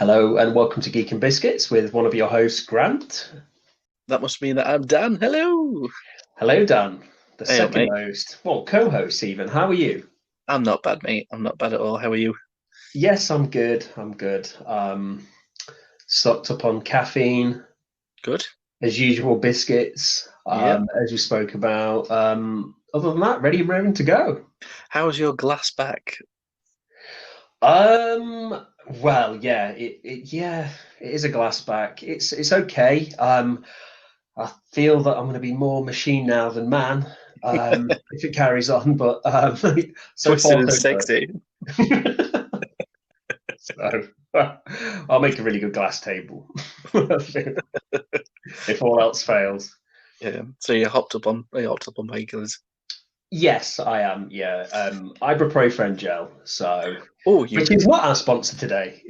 Hello and welcome to Geek and Biscuits with one of your hosts, Grant. That must mean that I'm Dan. Hello. Hello, Dan, the Hey, second mate. host, well, co-host even. How are you? I'm not bad, mate. I'm not bad at all. How are you? Yes, I'm good. I'm good. Stocked up on caffeine, Good. as usual, biscuits, Yep. as we spoke about. Other than that, ready, raring to go. How's your glass back? Um, well, yeah, it is a glass back. It's okay. I feel that I'm going to be more machine now than man if it carries on, but so Twisted far and so sexy. good. So I'll make a really good glass table if all else fails. Yeah. So you hopped up on painkillers. Yes, I am. Yeah, ibuprofen gel. So, Oh, you. which is not our sponsor today.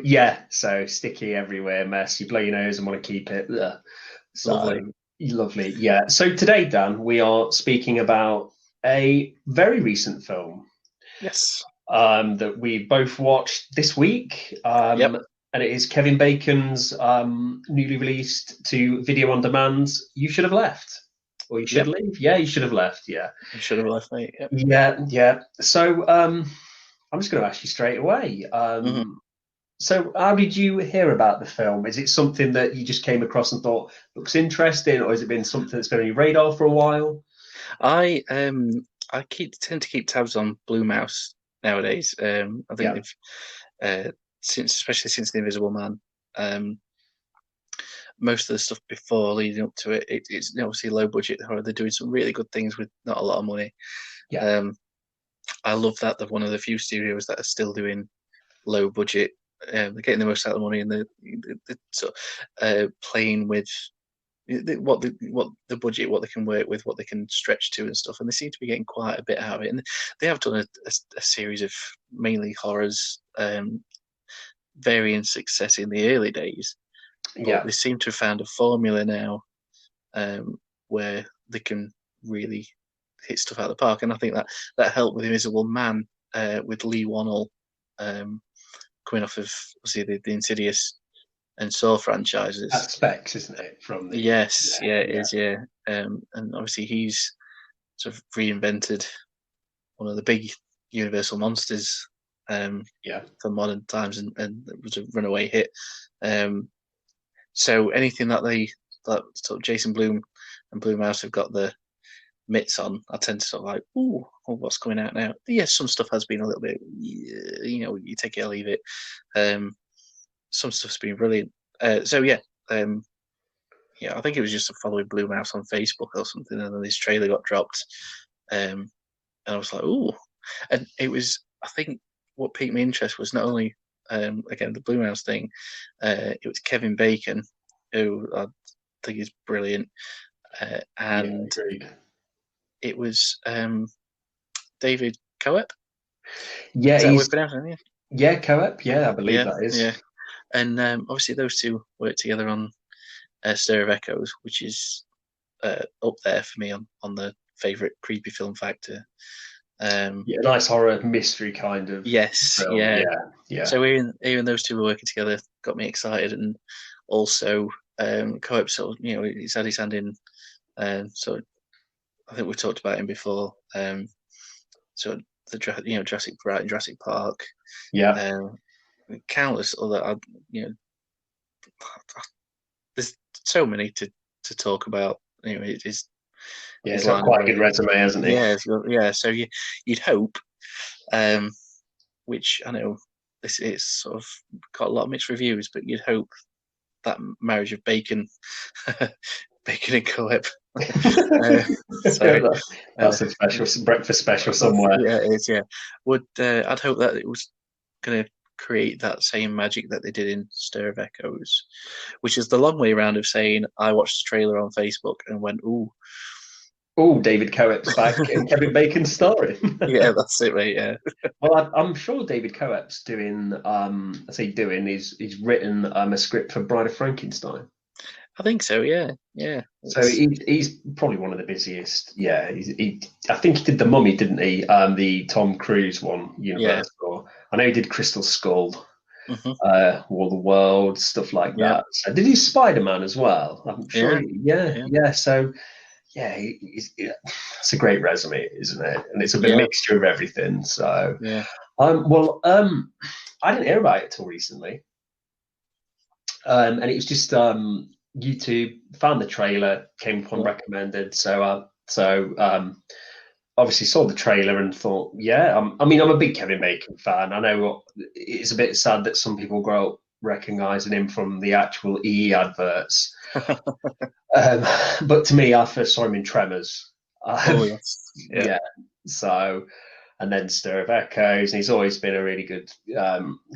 Yeah, so sticky everywhere, mess. You blow your nose and want to keep it. Ugh. Lovely. So lovely. Yeah. So today, Dan, we are speaking about a very recent film Yes. that we both watched this week. Yep. And it is Kevin Bacon's newly released to video on demand, You Should Have Left. Or You Should Yep. Leave. Yeah, You Should Have Left. Yeah. You should have left, mate. Yep. Yeah. Yeah. So I'm just going to ask you straight away. hmm So, how did you hear about the film? Is it something that you just came across and thought looks interesting, or has it been something that's been on your radar for a while? I tend to keep tabs on Blue Mouse nowadays. I think Yeah, they've especially since The Invisible Man. Um, Most of the stuff before leading up to it's obviously low budget horror. They're doing some really good things with not a lot of money. yeah, Um, I love that they're one of the few studios that are still doing low budget. They're getting the most out of the money and they're sort of, playing with what the budget, what they can work with, what they can stretch to and stuff. And they seem to be getting quite a bit out of it. And they have done a series of mainly horrors, varying success in the early days, but yeah. they seem to have found a formula now where they can really hit stuff out of the park. And I think that helped with Invisible Man, with Lee Wannell, um, coming off of obviously the Insidious and Saw franchises. That's Specs, isn't it? From the Yes, yeah, yeah, it yeah, is, yeah. And obviously he's sort of reinvented one of the big Universal monsters, yeah, for modern times, and it was a runaway hit. Um, so anything that sort of Jason Blum and Blue Mouse have got the mitts on, I tend to sort of like, ooh, oh, what's coming out now? Yes, some stuff has been a little bit, you take it or leave it. Um, some stuff's been brilliant. So yeah, I think it was just following Blue Mouse on Facebook or something, and then this trailer got dropped, and I was like, ooh, and it was, I think, what piqued my interest was not only, again, the Blue Mouse thing, it was Kevin Bacon, who I think is brilliant, yeah. and Agreed. it was David Coep. Yeah, Is that how we he's pronounce it? yeah, co-op. Yeah, I believe Yeah, that is. yeah. And obviously those two worked together on Stir of Echoes, which is up there for me on the favourite creepy film factor. Um, Yeah, nice horror mystery kind of yes, film. yeah. Yeah, yeah, So even those two were working together got me excited, and also Coep sort of, he's had his hand in. So I think we've talked about him before. So Jurassic Park, Jurassic Park, yeah, um, countless other. There's so many to talk about. yeah. His He's got line of quite a work. good resume, hasn't he? Yeah, yeah. So you'd hope, um, which I know this is sort of got a lot of mixed reviews, but you'd hope that marriage of bacon and Coep. uh, sorry, uh, That's a special breakfast special somewhere. yeah, it is. Yeah, would I'd hope that it was going to create that same magic that they did in Stir of Echoes, which is the long way around of saying I watched the trailer on Facebook and went, "Ooh, Oh, David Coep's back and Kevin Bacon's starring. yeah, that's it, right? Yeah, Well, I'm sure David Coep's doing. I say doing. He's written a script for Bride of Frankenstein. I think so. Yeah, yeah, So it's he's probably one of the busiest. Yeah, I think he did the Mummy, didn't he? The Tom Cruise one, yeah, Universal. I know he did Crystal Skull. Hmm. War of the World, stuff like Yeah, that. So did he Spider-Man as well? I'm sure. yeah, Yeah, yeah, yeah. So yeah, it's a great resume, isn't it? And it's a bit yeah, mixture of everything. So yeah. well, I didn't hear about it till recently, and it was just YouTube found the trailer, came upon Yeah. recommended. So obviously saw the trailer and thought, yeah, I mean, I'm a big Kevin Bacon fan. I know it's a bit sad that some people grow up recognizing him from the actual EE adverts. Um, but to me, I first saw him in Tremors. Oh yes, yeah. Yeah, so and then Stir of Echoes, and he's always been a really good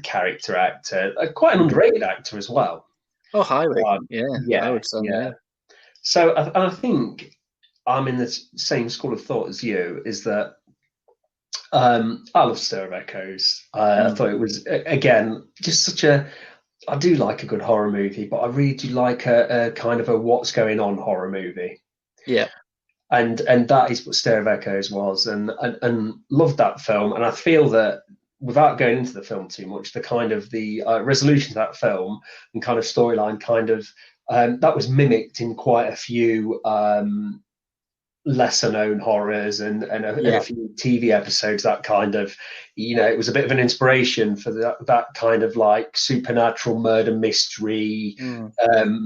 character actor, quite an Mhm. underrated actor as well. Oh, highly. Um, Yeah, I yeah, would say, yeah. yeah. So I think I'm in the same school of thought as you. Is that I love Stir of Echoes. I Mm. thought it was again just such a. I do like a good horror movie, but I really do like a kind of a what's going on horror movie, Yeah, and that is what Stir of Echoes was, and loved that film. And I feel that without going into the film too much, the kind of the resolution of that film and kind of storyline, kind of that was mimicked in quite a few lesser known horrors and a yeah, few TV episodes that kind of, it was a bit of an inspiration for that kind of like supernatural murder mystery mm.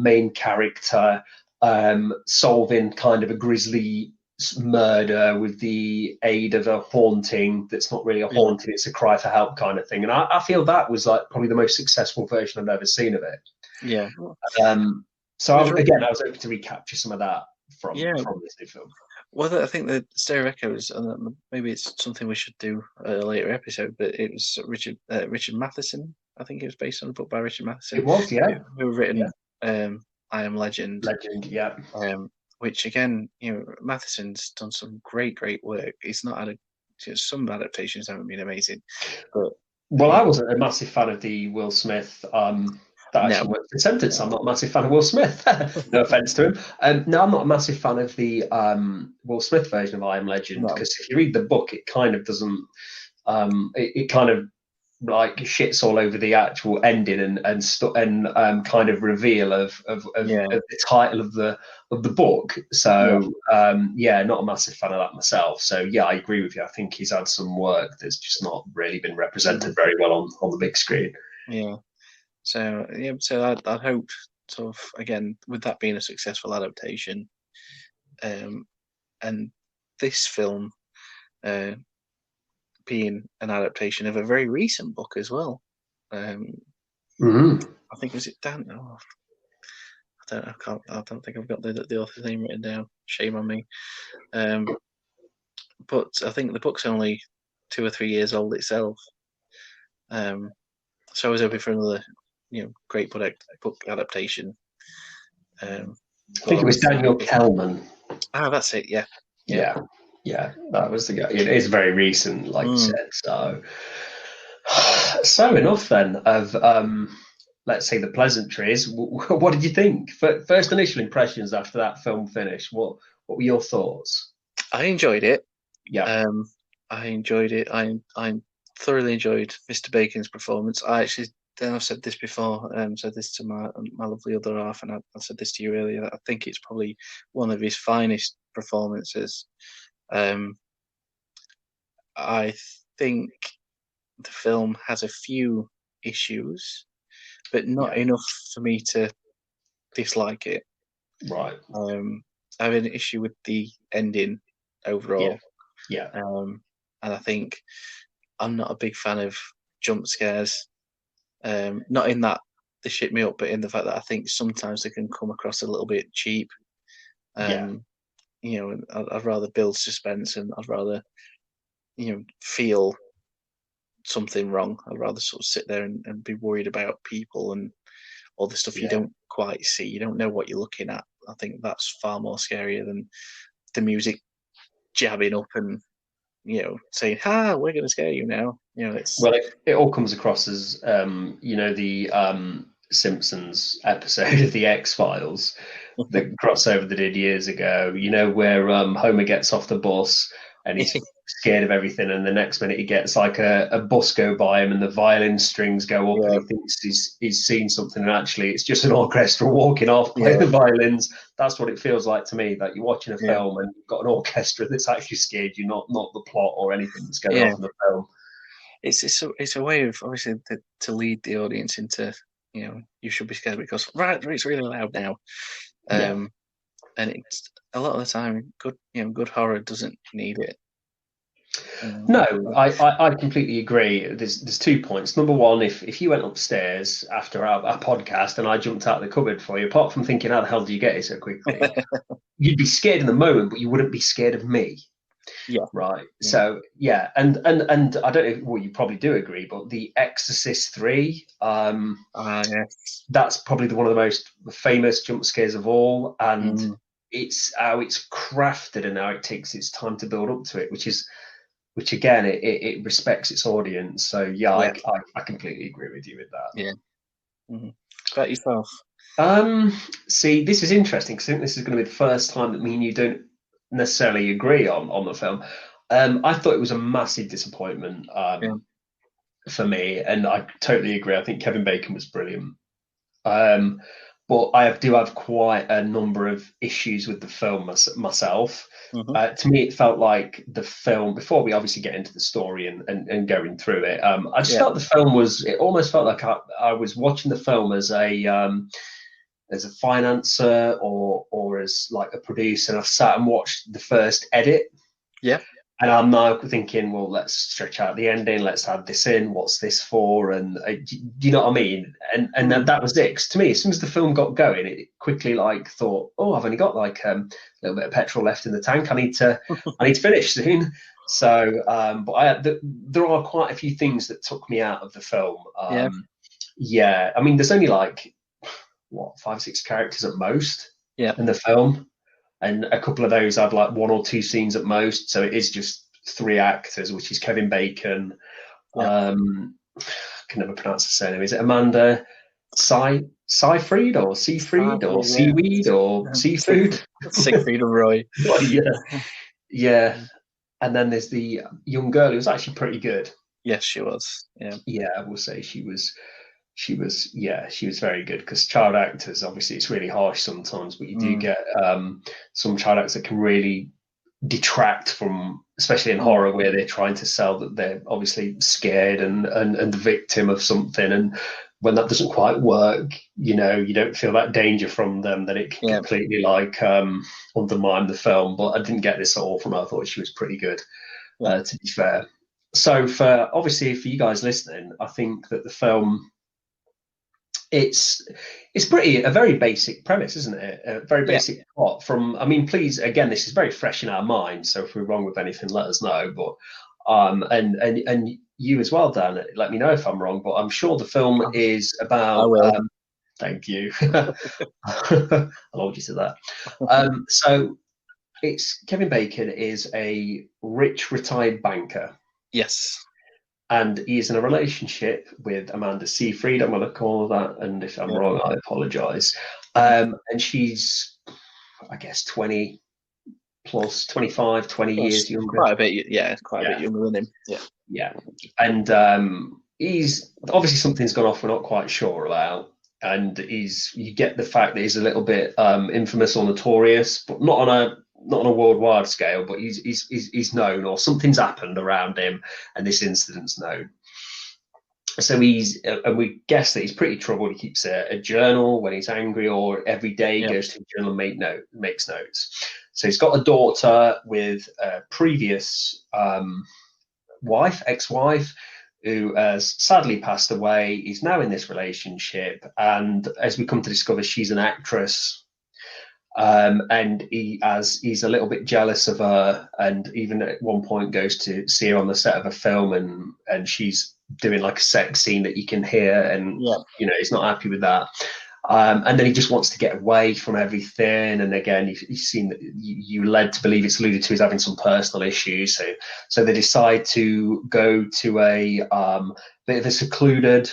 main character solving kind of a grisly murder with the aid of a haunting that's not really a Yeah, haunting, it's a cry for help kind of thing. And I feel that was like probably the most successful version I've ever seen of it. yeah. Well, So it was again, written. I was hoping to recapture some of that Yeah, from this new film. well, I think the stereo echoes, and maybe it's something we should do at a later episode. But it was Richard Matheson. I think it was based on a book by Richard Matheson, It was, yeah, who yeah, written "I Am Legend," legend, yeah. which again, Matheson's done some great work. He's not had some adaptations haven't been amazing, but Well, you I know, wasn't a massive fan of the Will Smith that no, actually worked for sentence. no, I'm not a massive fan of Will Smith. No offense to him. No, I'm not a massive fan of the Will Smith version of I Am Legend no, because if you read the book, it kind of doesn't. It kind of like shits all over the actual ending and kind of reveal yeah, of the title of the book. yeah, So yeah, not a massive fan of that myself. So yeah, I agree with you. I think he's had some work that's just not really been represented mm, very well on the big screen. yeah. So yeah, so I'd hope sort of again with that being a successful adaptation, um, and this film uh, being an adaptation of a very recent book as well. Um, Mm-hmm. I think was it Dan? Oh, I don't. I can't. I don't think I've got the author's name written down. Shame on me. Um, but I think the book's only 2 or 3 years old itself. Um, so I was hoping for another, great book adaptation. I But think it was obviously, Daniel Kellman. that's it. Yeah, yeah. Yeah, yeah, that was the guy. It is very recent, like you Mm. said. So enough then of let's say the pleasantries. What did you think? First initial impressions after that film finished. What were your thoughts? I enjoyed it. Yeah. Um, I enjoyed it. I thoroughly enjoyed Mr. Bacon's performance. I actually, then I've said this before. Said this to my lovely other half, and I said this to you earlier. That I think it's probably one of his finest performances. Um, I think the film has a few issues, but not Yeah. enough for me to dislike it. Right. I have an issue with the ending Yeah. overall, Yeah. and I think I'm not a big fan of jump scares. Not in that they shit me up, but in the fact that I think sometimes they can come across a little bit cheap. Yeah. Um, I'd rather build suspense, and I'd rather feel something wrong. I'd rather sort of sit there and be worried about people and all the stuff you Yeah. don't quite see. You don't know what you're looking at. I think that's far more scarier than the music jabbing up and saying, "Ha, we're going to scare you now." It's Well, it all comes across as the Simpsons episode of the X Files, the crossover they did years ago. Where Homer gets off the bus and he's scared of everything, and the next minute he gets like a bus go by him and the violin strings go up and he thinks he's seen something, and actually it's just an orchestra walking off playing the violins. That's what it feels like to me, that you're watching a film and you've got an orchestra that's actually scared you, not the plot or anything that's going on in the film. It's a way of obviously to lead the audience into, you should be scared because it's really loud now. And it's a lot of the time good horror doesn't need it. No, I completely agree. There's 2 points. Number one, if you went upstairs after our podcast and I jumped out of the cupboard for you, apart from thinking how the hell do you get here so quickly, you'd be scared in the moment, but you wouldn't be scared of me. Yeah. Right. Yeah. So yeah, and I don't know. Well, you probably do agree, but The Exorcist 3, yes, that's probably one of the most famous jump scares of all, and it's how it's crafted and how it takes its time to build up to it, which again, it respects its audience. So yeah. I completely agree with you with that. Yeah. Mm-hmm. About yourself? See, this is interesting because I think this is going to be the first time that me and you don't necessarily agree on the film. I thought it was a massive disappointment for me, and I totally agree. I think Kevin Bacon was brilliant. But I do have quite a number of issues with the film myself. To me, it felt like the film, before we obviously get into the story and going through it, I just felt the film it almost felt like I was watching the film as a financer or as like a producer, and I've sat and watched the first edit. Yeah. And I'm now thinking, well, let's stretch out the ending. Let's add this in. What's this for? And do you know what I mean? And then that was it. 'Cause to me, as soon as the film got going, it quickly thought, oh, I've only got a little bit of petrol left in the tank. I need to finish soon. So, but there are quite a few things that took me out of the film. Yeah. I mean, there's only 5, 6 characters at most in the film. And a couple of those had 1 or 2 scenes at most. So it is just 3 actors, which is Kevin Bacon. I can never pronounce the surname. Is it Amanda Seyfried or Seyfried or Seaweed or Seafood? Seyfried or Roy. Yeah. And then there's the young girl who was actually pretty good. Yes, she was. Yeah, I will say she was very good, because child actors, obviously it's really harsh sometimes, but you do get some child actors that can really detract from, especially in horror, where they're trying to sell that they're obviously scared and the victim of something, and when that doesn't quite work, you don't feel that danger from them, then it can completely undermine the film. But I didn't get this at all from her. I thought she was pretty good, to be fair. So for you guys listening, I think that the film, it's a very basic premise, isn't it? A very basic plot. Please, again, this is very fresh in our minds, so if we're wrong with anything, let us know. But and you as well, Dan, let me know if I'm wrong. But I'm sure the film is about. I will. Thank you. I'll hold you to that. So it's Kevin Bacon is a rich retired banker. Yes. And he's in a relationship with Amanda Seyfried, I'm going to call that. And if I'm wrong, I apologise. And she's, I guess, 20 plus, 25, 20 years younger. Quite a bit younger than him. Yeah. Yeah. And he's, obviously something's gone off we're not quite sure about. And you get the fact that he's a little bit infamous or notorious, but not on a worldwide scale, but he's known, or something's happened around him and this incident's known. So and we guess that he's pretty troubled. He keeps a journal when he's angry, or every day he goes to a journal and makes notes. So he's got a daughter with a previous ex-wife, who has sadly passed away. He's now in this relationship, and as we come to discover, she's an actress. And he's a little bit jealous of her, and even at one point goes to see her on the set of a film, and she's doing a sex scene that you can hear, and he's not happy with that. And then he just wants to get away from everything. And again, you've seen that you led to believe it's alluded to he's having some personal issues. So they decide to go to a bit of a secluded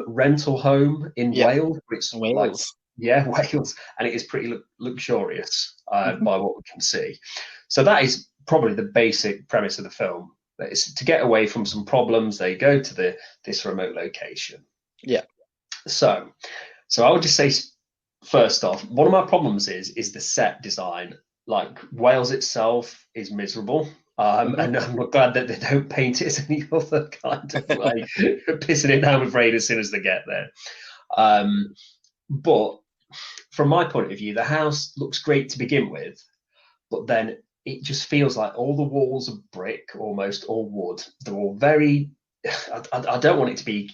rental home in Wales. It's Wales. Wales, and it is pretty luxurious by what we can see. So that is probably the basic premise of the film. That is to get away from some problems. They go to this remote location. Yeah. So I would just say, first off, one of my problems is the set design. Like Wales itself is miserable. And I'm glad that they don't paint it as any other kind of way, pissing it down with rain as soon as they get there. But from my point of view, the house looks great to begin with, but then it just feels like all the walls are brick, almost, or wood. They're all very. I don't want it to be,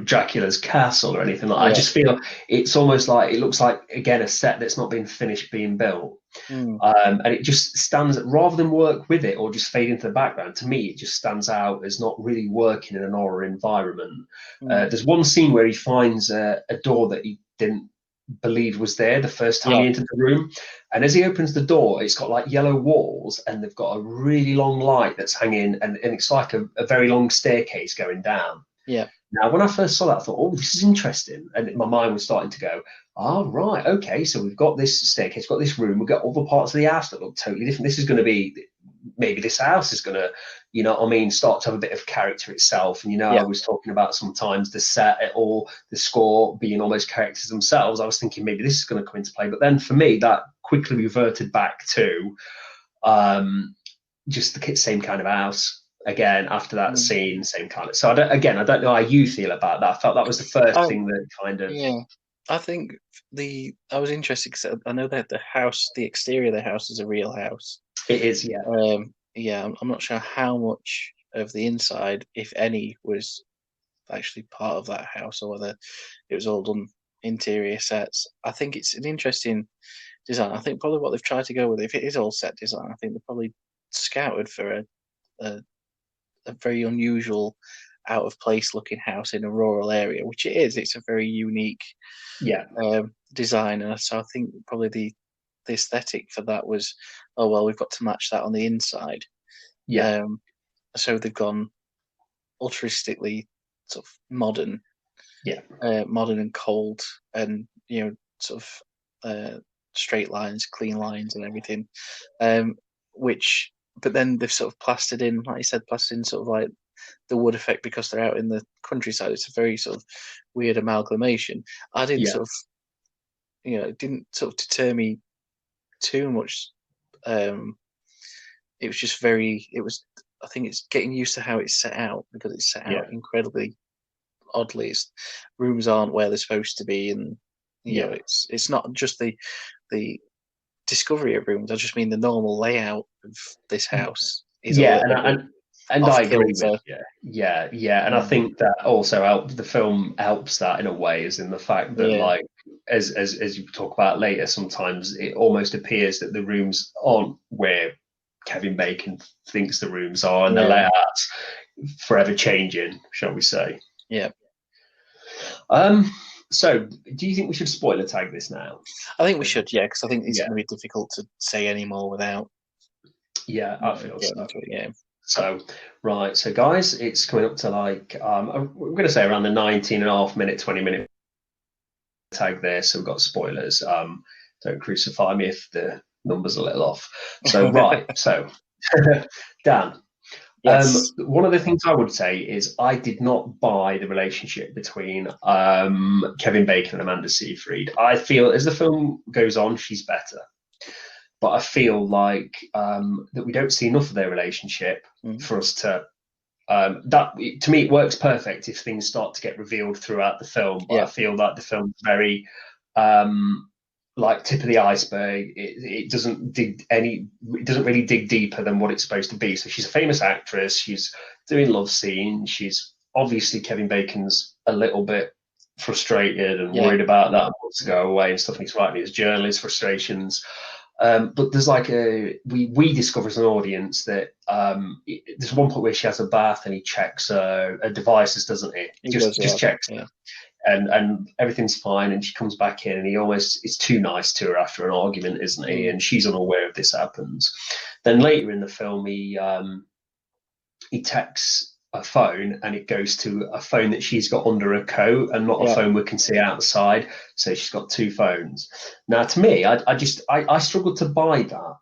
Dracula's castle or anything like that. I just feel it's almost like it looks like, again, a set that's not been finished being built. And it just stands, rather than work with it or just fade into the background, to me it just stands out as not really working in an horror environment. There's one scene where he finds a door that he didn't believe was there the first time he entered the room, and as he opens the door, it's got like yellow walls and they've got a really long light that's hanging, and it's like a very long staircase going down. Now, when I first saw that, I thought, oh, this is interesting. And my mind was starting to go, oh, right, okay, so we've got this staircase, we've got this room, we've got other parts of the house that look totally different. This is going to be, maybe this house is going to, start to have a bit of character itself. And, I was talking about sometimes the set or the score being almost characters themselves. I was thinking maybe this is going to come into play. But then for me, that quickly reverted back to just the same kind of house. Again, after that scene, same kind of. So I don't know how you feel about that. I felt that was the first thing that kind of. Yeah, I think I was interested because I know that the exterior of the house is a real house. It is, yeah. I'm not sure how much of the inside, if any, was actually part of that house, or whether it was all done interior sets. I think it's an interesting design. I think probably what they've tried to go with, if it is all set design, I think they've probably scouted for a very unusual, out of place looking house in a rural area, which it is. It's a very unique design, and so I think probably the aesthetic for that was, oh well, we've got to match that on the inside. So they've gone altruistically sort of modern, modern and cold, and sort of straight lines, clean lines, and everything. But then they've sort of plastered in, like you said, sort of like the wood effect because they're out in the countryside. It's a very sort of weird amalgamation. I didn't sort of, it didn't sort of deter me too much. It was just I think it's getting used to how it's set out, because it's set out incredibly oddly. Rooms aren't where they're supposed to be, and it's not just the discovery of rooms. I just mean the normal layout of this house is and I agree with you. And I think that also the film helps that in a way, is in the fact that like as you talk about later, sometimes it almost appears that the rooms aren't where Kevin Bacon thinks the rooms are, and the layout's forever changing, shall we say. So, do you think we should spoiler tag this now? I think we should, because I think it's going to be difficult to say any more without. I feel so. So, right. So, guys, it's coming up to like, we're going to say around the 19.5-minute, 20-minute tag there. So, we've got spoilers. Don't crucify me if the number's a little off. So, right. So, Dan. Yes. One of the things I would say is I did not buy the relationship between Kevin Bacon and Amanda Seyfried. I feel as the film goes on, she's better. But I feel like that we don't see enough of their relationship for us to... to me, it works perfect if things start to get revealed throughout the film. But I feel like the film's very... like tip of the iceberg. It doesn't really dig deeper than what it's supposed to be. So she's a famous actress. She's doing love scenes. She's obviously, Kevin Bacon's a little bit frustrated and worried about that, wants to go away and stuff. And he's writing his journal, his frustrations. But there's like we discover as an audience that there's one point where she has a bath and he checks her devices, doesn't he? Just checks her. And everything's fine, and she comes back in, and he almost is too nice to her after an argument, isn't he? And she's unaware of this happens. Then later in the film, he texts a phone, and it goes to a phone that she's got under her coat, and not a phone we can see outside. So she's got two phones. Now, to me, I struggled to buy that.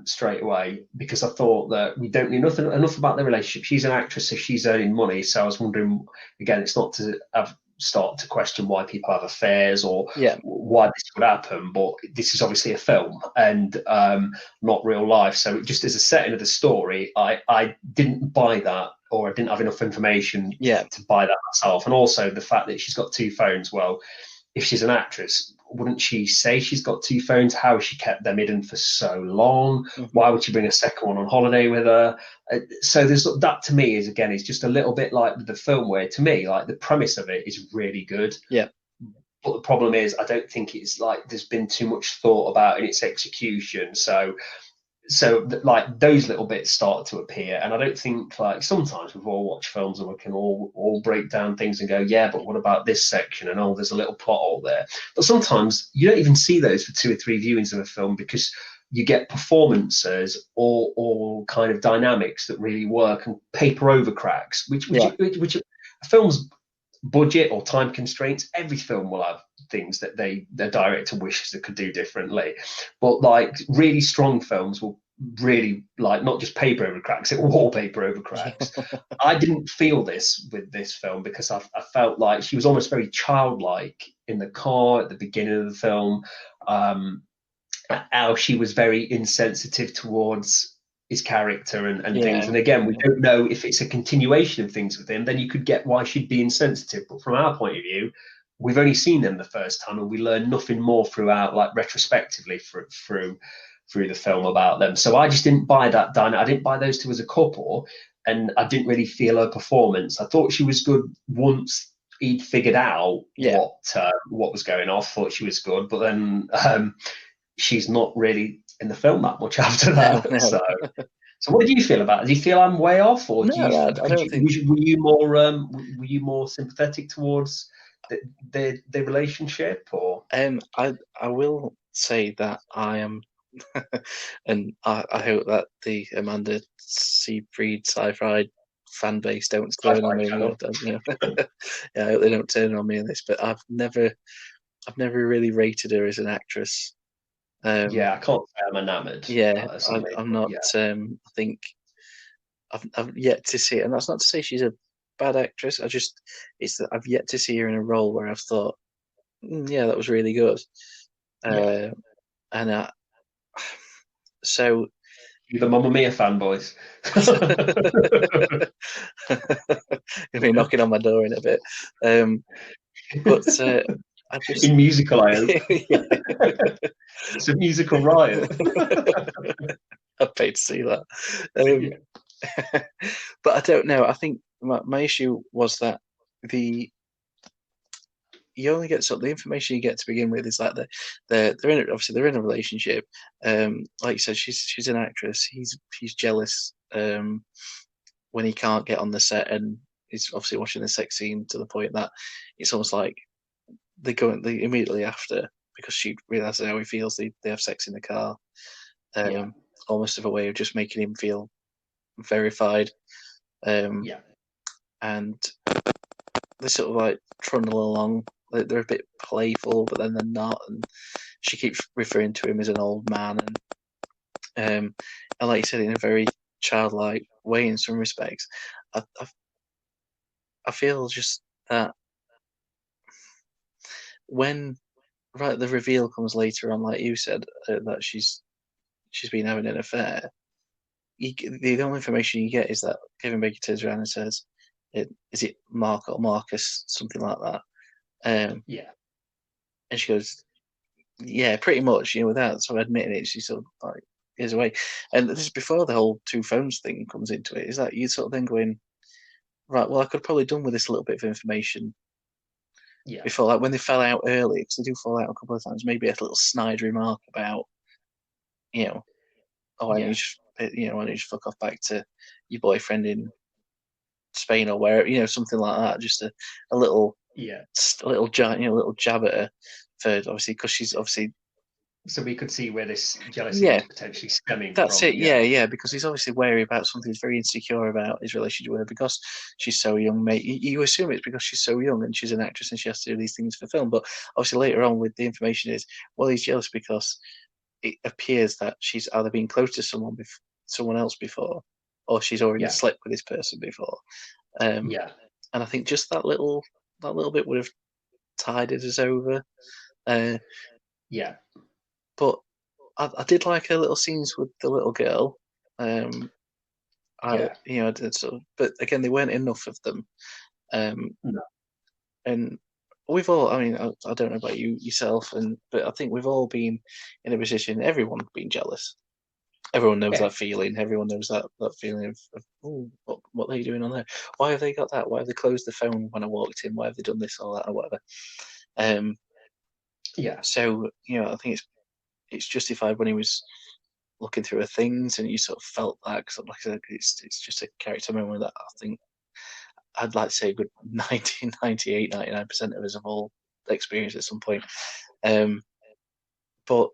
straight away because I thought that we don't know enough about their relationship. She's an actress, so she's earning money. So I was wondering, again, it's not to start to question why people have affairs or Yeah. why this would happen, but this is obviously a film and not real life. So just as a setting of the story, I didn't buy that, or I didn't have enough information Yeah. to buy that myself. And also the fact that she's got two phones. Well, if she's an actress, wouldn't she say she's got two phones? How has she kept them hidden for so long? Mm-hmm. Why would she bring a second one on holiday with her? So there's that, to me, is just a little bit like the film, where to me, like, the premise of it is really good. Yeah. But the problem is, I don't think it's like there's been too much thought about in its execution. So like those little bits start to appear, and I don't think, like, sometimes we've all watched films and we can all break down things and go, yeah, but what about this section, and oh, there's a little plot hole there. But sometimes you don't even see those for 2 or 3 viewings of a film, because you get performances or kind of dynamics that really work, and paper over cracks, which a film's budget or time constraints. Every film will have things that the director wishes they could do differently, but like really strong films will really, like, not just paper over cracks, it will wallpaper over cracks. I didn't feel this with this film because I felt like she was almost very childlike in the car at the beginning of the film. How she was very insensitive towards his character and things. And again, we don't know if it's a continuation of things with him. Then you could get why she'd be insensitive. But from our point of view, we've only seen them the first time, and we learn nothing more throughout, like retrospectively through the film about them. So I just didn't buy that. I didn't buy those two as a couple, and I didn't really feel her performance. I thought she was good once he'd figured out what was going on. I thought she was good, but then she's not really in the film that much after that. No. So what did you feel about it? Do you feel I'm way off, or were you more sympathetic towards the relationship? Or I will say that I am, and I hope that the Amanda Seyfried fan base don't turn on me. Yeah, I hope they don't turn on me in this. But I've never really rated her as an actress. I can't say I'm enamored. Yeah, I'm not. I think I've yet to see it, and that's not to say she's a bad actress. It's that I've yet to see her in a role where I've thought, yeah, that was really good. And so you're the Mamma Mia fanboys. Gonna be knocking on my door in a bit. But I just in musical, I hope. It's a musical riot. I'd pay to see that. But I don't know. I think my issue was that you only get the information you get to begin with is like they're in a relationship. Like you said, she's an actress. He's jealous when he can't get on the set, and he's obviously watching the sex scene to the point that it's almost like they immediately after, because she realizes how he feels. They have sex in the car, almost of a way of just making him feel verified. And they sort of like trundle along. They're a bit playful, but then they're not. And she keeps referring to him as an old man, and like you said, in a very childlike way in some respects. I feel just that when the reveal comes later on, like you said, that she's been having an affair. The only information you get is that Kevin Bacon turns around and says, "Is it Mark or Marcus?" Something like that. And she goes, "Yeah, pretty much." Without sort of admitting it, she sort of like is away. And this is before the whole two phones thing comes into it. Is that you sort of then going, right? Well, I could have probably done with this little bit of information. Before, like when they fell out early, because they do fall out a couple of times. Maybe a little snide remark about, why don't you just fuck off back to your boyfriend in Spain or where, something like that. Just a little, a little jab at her for, obviously, because she's obviously. So we could see where this jealousy is potentially stemming from. That's it, yeah, because he's obviously wary about something. He's very insecure about his relationship with her because she's so young, mate. You assume it's because she's so young and she's an actress and she has to do these things for film. But obviously later on with the information is, well, he's jealous because it appears that she's either been close to someone else before, or she's already Yeah. slept with this person before. And Yeah. I think just that little bit would have tided us over. Yeah. But I did like her little scenes with the little girl. Yeah. I did sort of, but again, there weren't enough of them. No. And we've all, I mean, I don't know about you yourself, but I think we've all been in a position. Everyone's been jealous. Everyone knows Yeah. that feeling. Everyone knows that feeling of oh, what are they doing on there? Why have they got that? Why have they closed the phone when I walked in? Why have they done this or that or whatever? Um, Yeah. so I think it's justified when he was looking through her things, and you sort of felt that because, like I said, it's just a character moment that I think I'd like to say a good 90, 98, 99% of us have all experienced at some point. But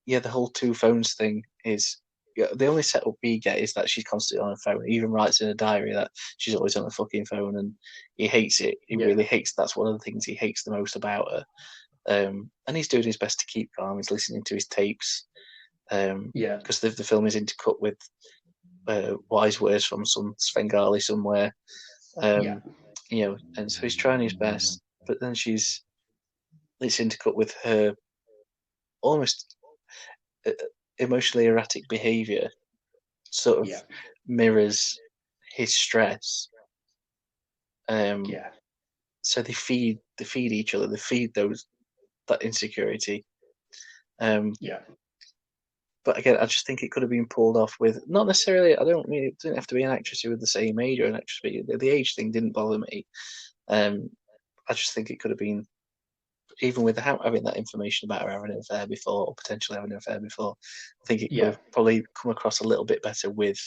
yeah, the whole two phones thing is the only setup we get is that she's constantly on her phone. He even writes in a diary that she's always on her fucking phone, and he hates it. He Yeah. really hates. That's one of the things he hates the most about her. And he's doing his best to keep calm. He's listening to his tapes Yeah. because the film is intercut with wise words from some Svengali somewhere. Yeah. And so he's trying his best, but then it's intercut with her almost uh, emotionally erratic behaviour, sort of Yeah. mirrors his stress. Um, Yeah. so they feed each other, they feed that insecurity. Um, Yeah. but again, I just think it could have been pulled off with not necessarily. I don't mean it didn't have to be an actress who was the same age or an actress. But the age thing didn't bother me. Um, I just think it could have been even without having that information about her having an affair before or potentially having an affair before. I think it could Yeah. have probably come across a little bit better with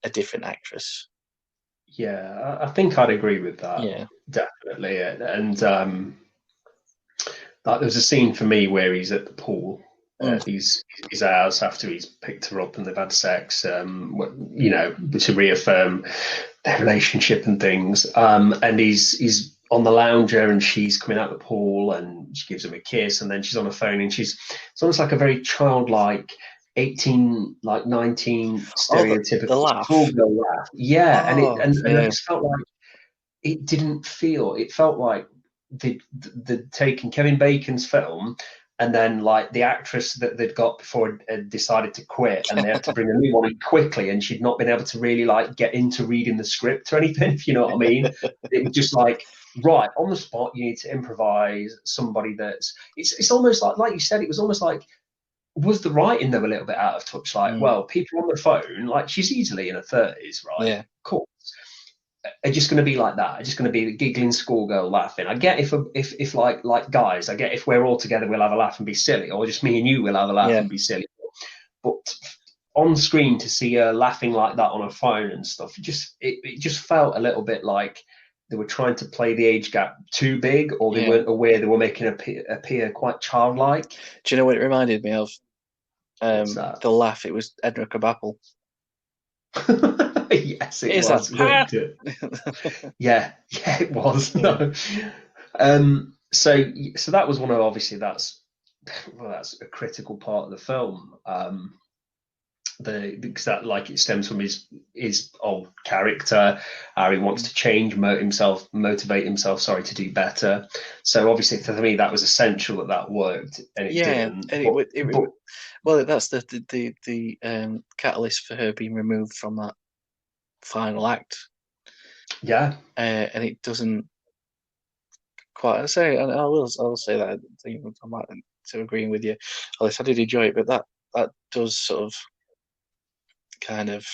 a different actress. Yeah. I think I'd agree with that. Yeah. Definitely. And like there's a scene for me where he's at the pool Mm. at his house after he's picked her up and they've had sex, to reaffirm their relationship and things. And he's on the lounger and she's coming out the pool and she gives him a kiss and then she's on the phone and it's almost like a very childlike 18 like 19 Oh, the stereotypical laugh. schoolgirl laugh. Yeah, and it Oh, and I yeah. just felt like it felt like they'd taken Kevin Bacon's film and then like the actress that they'd got before had decided to quit and they had to bring a new one in quickly and she'd not been able to really like get into reading the script or anything, if you know what I mean. It was just like right on the spot you need to improvise somebody it's almost like you said, it was almost like was the writing though a little bit out of touch, like Mm. well people on the phone, like she's easily in her 30s, right? Yeah. Cool, are just going to be like that. Are just going to be the giggling schoolgirl laughing. I get if like guys, I get if we're all together we'll have a laugh and be silly, or just me and you will have a laugh Yeah. and be silly. But on screen to see her laughing like that on her phone and stuff, it just felt a little bit like they were trying to play the age gap too big, or they Yeah. weren't aware they were making her appear quite childlike. Do you know what it reminded me of? What's that? The laugh. It was Edna Krabappel. Yes, it Is that was, ha? wasn't it? Yeah, it was. Yeah. No. So that was one of obviously that's a critical part of the film. Because that like it stems from his old character, how he wants to change, motivate himself, sorry, to do better. So obviously for me that was essential that worked, and it Yeah, didn't. and But well, that's the catalyst for her being removed from that final act, yeah, and it doesn't quite. I say, and I will say that I might to agreeing with you, Alice. I did enjoy it, but that does sort of kind of.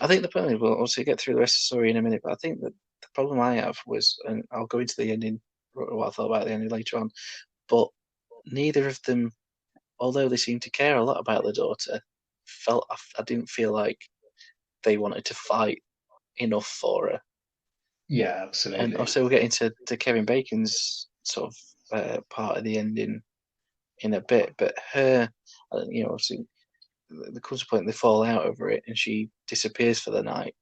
I think the problem. We'll obviously get through the rest of the story in a minute, but I think that the problem I have was, and I'll go into the ending, what I thought about the ending later on, but neither of them, although they seemed to care a lot about their daughter, I didn't feel like they wanted to fight enough for her. yeah, And absolutely, also, we'll get into Kevin Bacon's sort of part of the ending in a bit, but her, obviously, there comes a point they fall out over it, and she disappears for the night.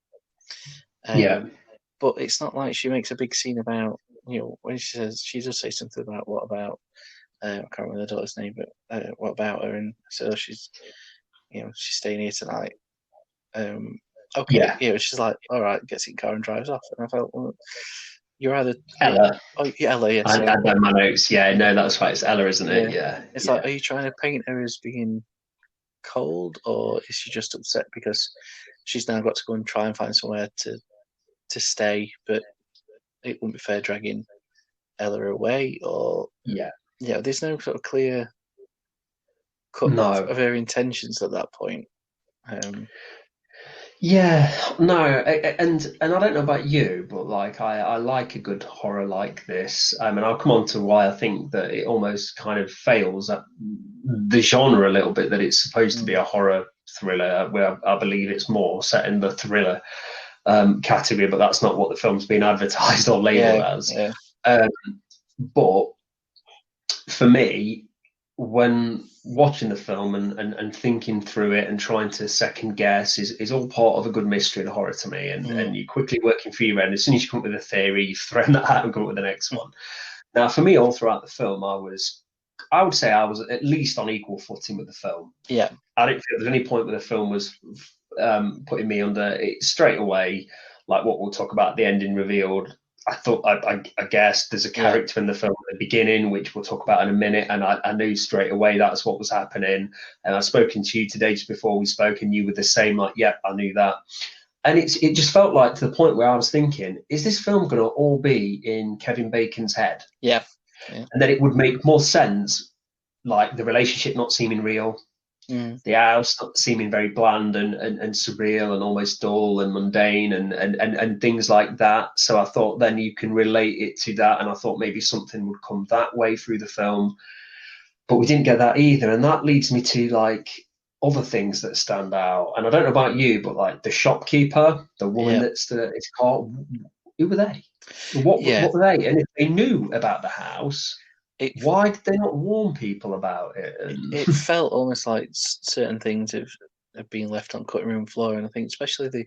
yeah, But it's not like she makes a big scene about, when she does say something about what about I can't remember the daughter's name, but what about her? And so she's staying here tonight. Okay, Yeah, she's like, all right, gets in the car and drives off. And I felt, well, you're either, Ella. oh yeah, Ella, yeah, I sorry, had that in my notes. Yeah, no, that's right. It's Ella, isn't it? yeah. Yeah, It's like, yeah. are you trying to paint her as being cold, or is she just upset because she's now got to go and try and find somewhere to stay, but it wouldn't be fair dragging Ella away, or Yeah. there's no sort of clear cut No. of her intentions at that point. Yeah, no, and I don't know about you, but like I like a good horror like this, and I'll come on to why I think that it almost kind of fails at the genre a little bit. That it's supposed to be Mm, a horror thriller, where I believe it's more set in the thriller category, but that's not what the film's been advertised or labelled yeah, as. yeah, Um, but for me, when watching the film and thinking through it and trying to second guess is all part of a good mystery and horror to me. And mm, you're quickly working through your end. As soon as you come up with a theory, you've thrown that out and come up with the next one. Now, for me, all throughout the film, I would say I was at least on equal footing with the film. yeah, I didn't feel there's any point where the film was putting me under it straight away. Like what we'll talk about, the ending revealed. I thought, I guess there's a yeah, character in the film at the beginning, which we'll talk about in a minute, and I knew straight away that's what was happening. And I've spoken to you today just before we spoke, and you were the same. Like, yeah, I knew that. And it just felt like to the point where I was thinking, is this film going to all be in Kevin Bacon's head? yeah, yeah. And then it would make more sense, like the relationship not seeming real, Mm, the house seeming very bland and surreal and almost dull and mundane and things like that. So I thought then you can relate it to that, and I thought maybe something would come that way through the film, but we didn't get that either. And that leads me to like other things that stand out. And I don't know about you, but like the shopkeeper, the woman yeah, it's called, who were they? yeah. What were they? And if they knew about the house, It why did they not warn people about it? And it felt almost like certain things have been left on cutting room floor, and I think especially the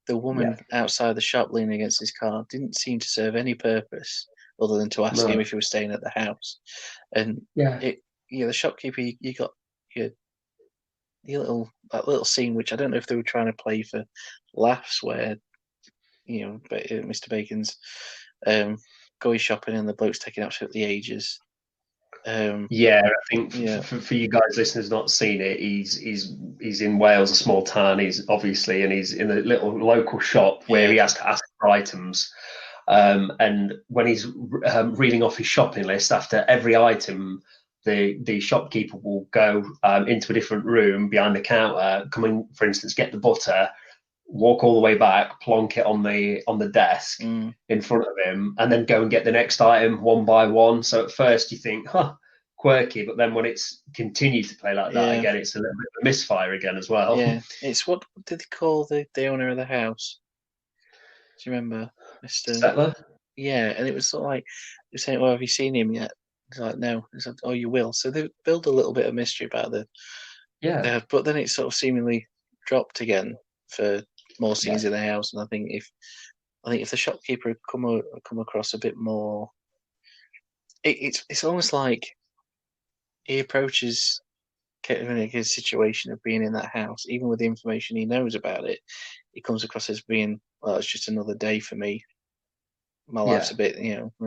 yeah, woman outside the shop leaning against his car didn't seem to serve any purpose other than to ask him no, if he was staying at the house. And yeah, it, the shopkeeper, you got your, your little that little scene, which I don't know if they were trying to play for laughs, where Mr. Bacon's um, going shopping and the bloke's taking absolutely ages. yeah. I think Yeah, for you guys listeners not seen it, he's in Wales, a small town. He's obviously, and he's in a little local shop where yeah, he has to ask for items. And when he's reading off his shopping list, after every item, the shopkeeper will go into a different room behind the counter, come in, for instance, get the butter, walk all the way back, plonk it on the desk mm, in front of him, and then go and get the next item one by one. So at first you think, huh, quirky, but then when it's continued to play like that yeah. again, it's a little bit of a misfire again as well. Yeah, it's what did they call the owner of the house? Do you remember, Mister? Settler? Yeah, and it was sort of like they're saying, "Well, have you seen him yet?" It's like, "No." It's like, "Oh, you will." So they build a little bit of mystery about Yeah, but then it sort of seemingly dropped again for more yeah, scenes in the house. And I think if the shopkeeper had come across a bit more, it's almost like he approaches Kevin in his situation of being in that house, even with the information he knows about it, he comes across as being, well, it's just another day for me. My life's yeah, a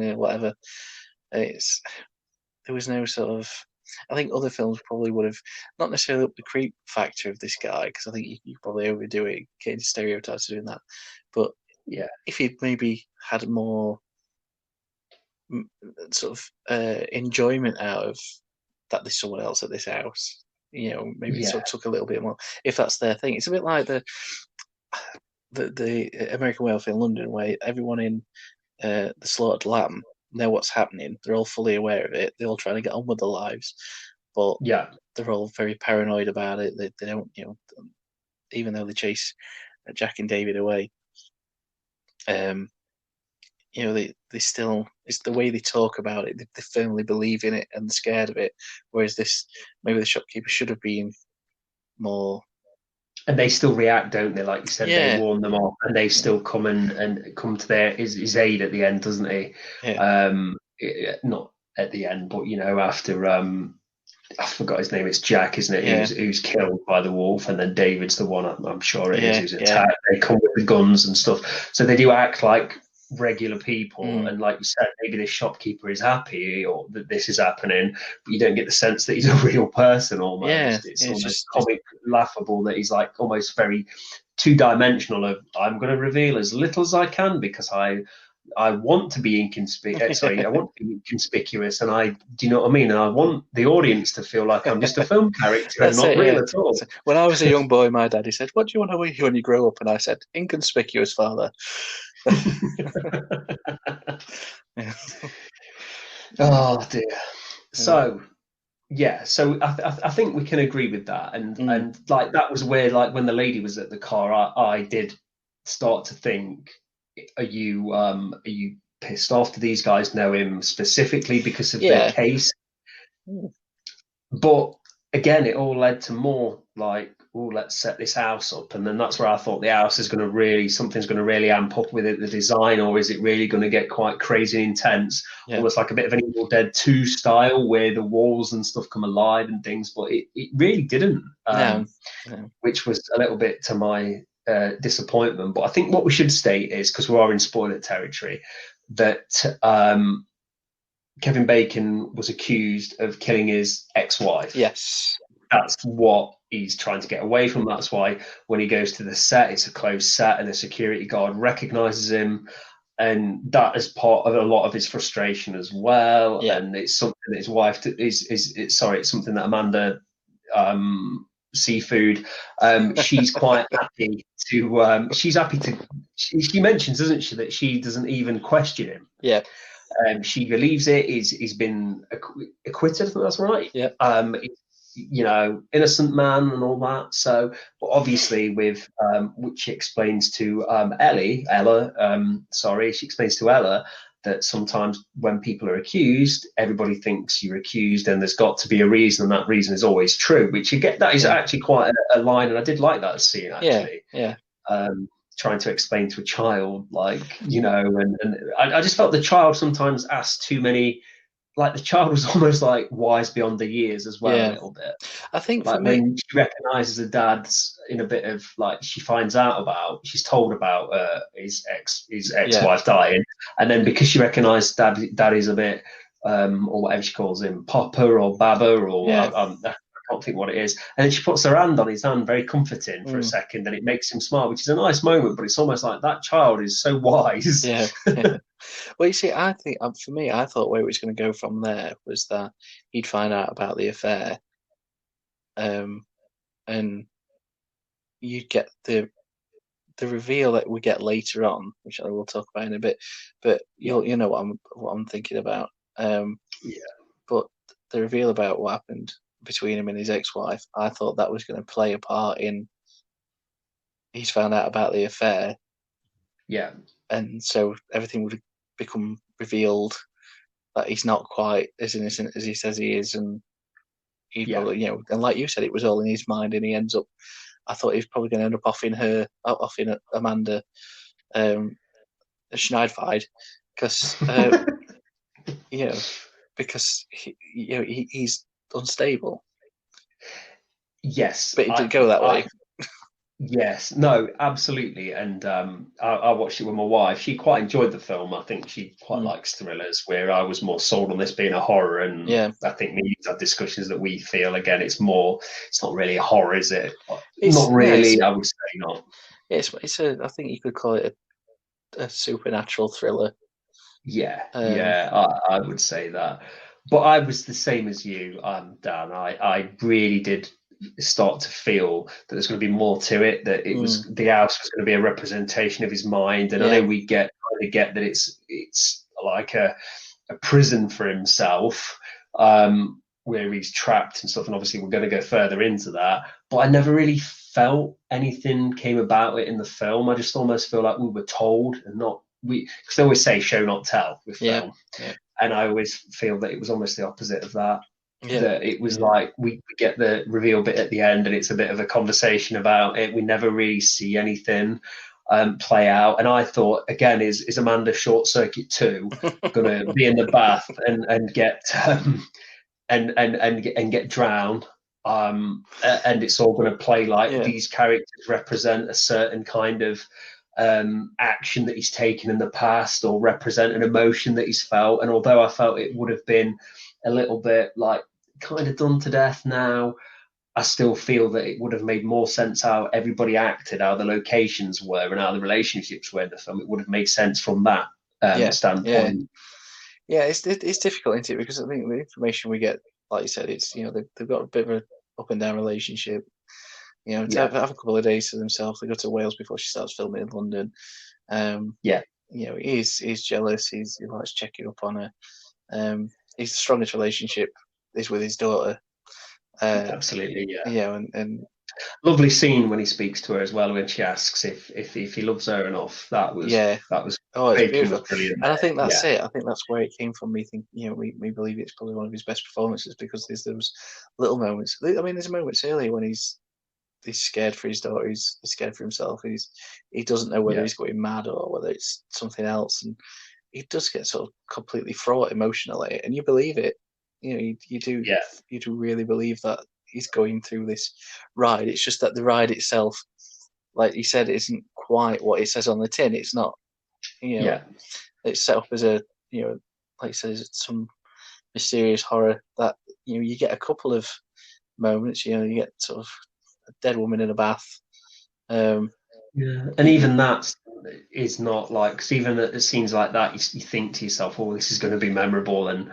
bit, whatever. It's there was no sort of. I think other films probably would have not necessarily up the creep factor of this guy, because I think you probably overdo it, getting stereotypes doing that. But yeah, if he'd maybe had more sort of enjoyment out of that there's someone else at this house, maybe it yeah, sort of took a little bit more, if that's their thing. It's a bit like the American Werewolf in London, where everyone in the slaughtered lamb know what's happening. They're all fully aware of it. They're all trying to get on with their lives, but yeah, they're all very paranoid about it. They don't, even though they chase Jack and David away, um, they still, it's the way they talk about it. They firmly believe in it and they're scared of it. Whereas this, maybe the shopkeeper should have been more. and they still react, don't they? Like you said, they Yeah, warn them off, and they still come and come to his aid at the end, doesn't he? yeah, Not at the end. But after I forgot his name. It's Jack, isn't it? Yeah. Who's killed by the wolf, and then David's the one. I'm sure it is Yeah, who's yeah. attacked. They come with the guns and stuff, so they do act like regular people. And like you said, maybe this shopkeeper is happy or that this is happening, but you don't get the sense that he's a real person. Yeah, Almost, it's yeah, it's almost just comic, laughable that he's like almost very two-dimensional. Of I'm going to reveal as little as I can because I want to be inconspicuous. Sorry, I want to be conspicuous, and do you know what I mean? And I want the audience to feel like I'm just a film character and that's not it. real Yeah. at all. So when I was a young boy, my daddy said, "What do you want to be when you grow up?" And I said, "Inconspicuous, father." Yeah. Oh dear. So yeah, so I think we can agree with that, and like that was where, like, when the lady was at the car, I did start to think, are you pissed off? Do these guys know him specifically because of the Yeah. case? But again, it all led to more like, oh, let's set this house up, and then that's where I thought the house is going to really, something's going to really amp up with it, the design, or is it really going to get quite crazy and intense, almost like a bit of an Evil Dead 2 style, where the walls and stuff come alive and things? But it really didn't, No. which was a little bit to my disappointment. But I think what we should state is, because we are in spoiler territory, that Kevin Bacon was accused of killing his ex-wife. Yes. That's what he's trying to get away from. That's why when he goes to the set, it's a closed set, and the security guard recognizes him, and that is part of a lot of his frustration as well. Yeah. And it's something that his wife it's something that Amanda Seyfried, she's quite happy to. She's happy to. She mentions, doesn't she, that she doesn't even question him. Yeah. She believes it. He's been acquitted. I think that's right. Yeah. Innocent man and all that. So, but obviously, with which she explains to she explains to Ella that sometimes when people are accused, everybody thinks you're accused, and there's got to be a reason, and that reason is always true. Which you get, that is actually quite a line, and I did like that scene actually. Yeah. Trying to explain to a child, like, and I just felt the child sometimes asked too many. Like, the child was almost like wise beyond their years as well, a little bit. I think like for me, when she recognises the dad's in a bit of, like, she's told about his ex-wife dying, and then because she recognised daddy's a bit or whatever she calls him, Papa or Baba, or I can't think what it is, and then she puts her hand on his hand, very comforting for a second, and it makes him smile, which is a nice moment. But it's almost like that child is so wise. Yeah. Well, you see, I think for me, I thought where it was going to go from there was that he'd find out about the affair, and you'd get the reveal that we get later on, which I will talk about in a bit. But you know what I'm thinking about. But the reveal about what happened between him and his ex-wife, I thought that was going to play a part in. He's found out about the affair. Yeah. And so everything would become revealed, that he's not quite as innocent as he says he is, and he probably, and like you said, it was all in his mind, and he ends up. I thought he was probably going to end up offing Amanda Schneidfried, because because he's unstable. Yes, but it didn't go that way. Yes, no, absolutely. And I watched it with my wife. She quite enjoyed the film. I think she quite likes thrillers, where I was more sold on this being a horror. And I think we need to have discussions that we feel, again, it's not really a horror, is it? Not really, I would say not. It's I think you could call it a supernatural thriller. Yeah, I would say that. But I was the same as you, Dan. I really did start to feel that there's going to be more to it, that it was, the house was going to be a representation of his mind. And I know we get that it's like a prison for himself, where he's trapped and stuff, and obviously we're going to go further into that, but I never really felt anything came about it in the film. I just almost feel like we were told, and not because they always say show not tell with film, and I always feel that it was almost the opposite of that. That it was like we get the reveal bit at the end, and it's a bit of a conversation about it. We never really see anything. play out. And I thought, again, is Amanda Short Circuit 2 going to be in the bath and get and get drowned? And it's all going to play like these characters represent a certain kind of action that he's taken in the past, or represent an emotion that he's felt. And although I felt it would have been a little bit like kind of done to death now, I still feel that it would have made more sense how everybody acted, how the locations were, and how the relationships were in the film. It would have made sense from that standpoint. Yeah, it's difficult, isn't it? Because I think the information we get, like you said, it's they've got a bit of an up and down relationship. To have a couple of days to themselves. They go to Wales before she starts filming in London. He's jealous. He likes checking up on her. His strongest relationship is with his daughter. Absolutely, yeah. And lovely scene when he speaks to her as well, when she asks if he loves her enough. That was it's beautiful. Brilliant. And I think that's it. I think that's where it came from. Me think we believe it's probably one of his best performances, because there's those little moments. I mean, there's moments earlier when he's scared for his daughter, he's scared for himself. He doesn't know whether he's going mad or whether it's something else, and he does get sort of completely fraught emotionally, and you believe it. You do really believe that he's going through this ride. It's just that the ride itself, like you said, isn't quite what it says on the tin. It's not. It's set up as a like you said, it's some mysterious horror that you get a couple of moments. You get sort of a dead woman in a bath. And even that is not like, because even at scenes like that, you think to yourself, "Oh, this is going to be memorable." And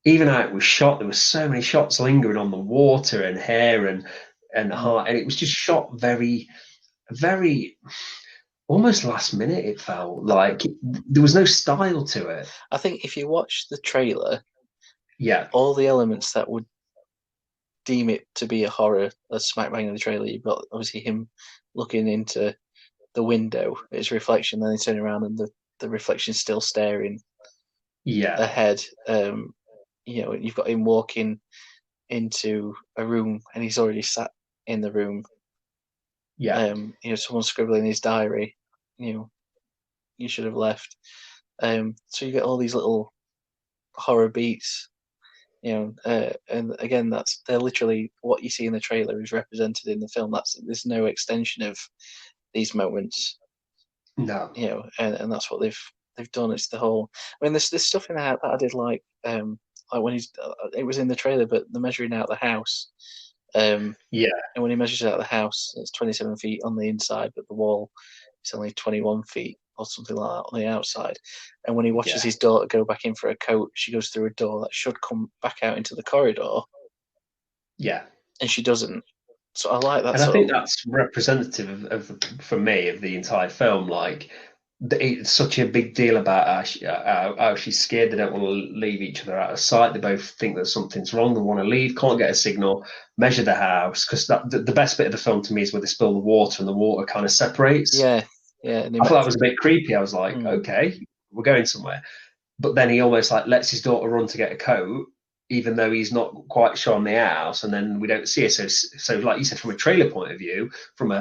even how it was shot, there were so many shots lingering on the water and hair and heart, and it was just shot very, very almost last minute. It felt like there was no style to it. I think if you watch the trailer, all the elements that would deem it to be a horror are smack bang in the trailer. You've got obviously him looking into the window at his reflection, then he turns around and the reflection's still staring ahead. You've got him walking into a room and he's already sat in the room. Someone's scribbling his diary. You should have left. So you get all these little horror beats. And again, they're literally what you see in the trailer is represented in the film. There's no extension of these moments. No. And that's what they've done. It's the whole. I mean, there's stuff in there that I did like when it was in the trailer, but the measuring out the house. And when he measures out the house, it's 27 feet on the inside, but the wall is only 21 feet or something like that on the outside. And when he watches his daughter go back in for a coat, she goes through a door that should come back out into the corridor. And she doesn't. So I like that. And I think that's representative of for me, of the entire film. Like, it's such a big deal about how she's scared. They don't want to leave each other out of sight. They both think that something's wrong. They want to leave, can't get a signal, measure the house. Because the best bit of the film to me is where they spill the water and the water kind of separates. Yeah. I thought that was a bit creepy. I was like, okay, we're going somewhere. But then he almost like lets his daughter run to get a coat, even though he's not quite sure on the house, and then we don't see it. So like you said, from a trailer point of view, from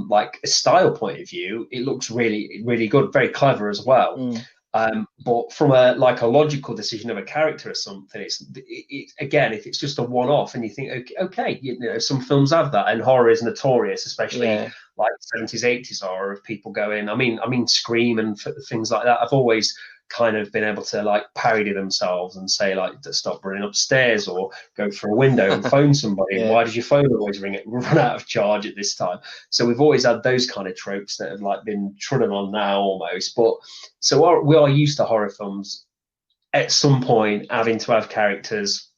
like a style point of view, it looks really, really good, very clever as well. But from a logical decision of a character or something, it again, if it's just a one-off, and you think, okay, some films have that, and horror is notorious, especially like 70s, 80s horror, of people going. I mean, Scream and things like that. I've always kind of been able to like parody themselves and say like, to stop running upstairs or go through a window and phone somebody. Why does your phone always run out of charge at this time? So we've always had those kind of tropes that have like been trodden on now almost. But so we are used to horror films at some point having to have characters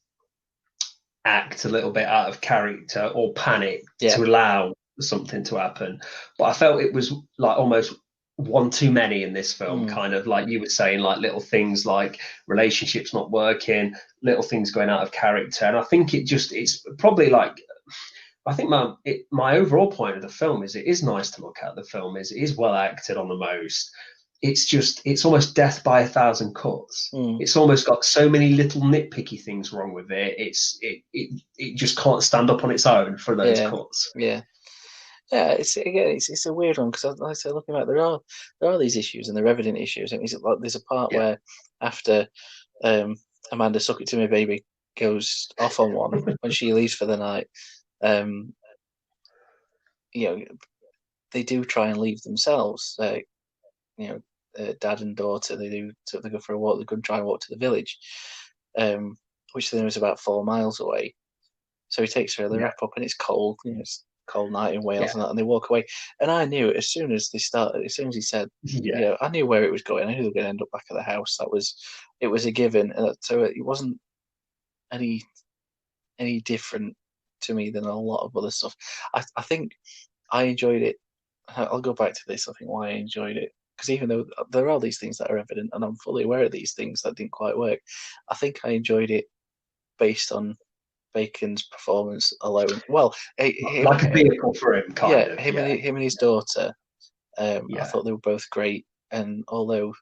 act a little bit out of character or panic to allow something to happen. But I felt it was like almost one too many in this film, kind of like you were saying, like little things like relationships not working, little things going out of character. And I think it's probably like, I think my overall point of the film is it is nice to look at. The film it is well acted on the most. It's almost death by a thousand cuts. It's almost got so many little nitpicky things wrong with it. It just can't stand up on its own for those cuts. Yeah, it's a weird one because like I said, looking back, there are these issues and they're evident issues. And it's like there's a part Yeah. where after um, Amanda Suck It To Me Baby goes off on one when she leaves for the night, um, you know, they do try and leave themselves. You know, dad and daughter, they go for a walk. They go and try and walk to the village, um, which then was about 4 miles away. So he takes her. They Yeah. wrap up, and it's cold. You know, it's a cold night in Yeah. Wales, and they walk away. And I knew as soon as they started, as soon as he said, Yeah. I knew where it was going. I knew they were going to end up back at the house. It was a given. So it wasn't any different to me than a lot of other stuff. I think I enjoyed it. I'll go back to this. I think why I enjoyed it because even though there are these things that are evident, and I'm fully aware of these things that didn't quite work, I think I enjoyed it based on Bacon's performance alone. Well, Like a vehicle for him, kind of. him Yeah. and his daughter. I Yeah. thought they were both great, and although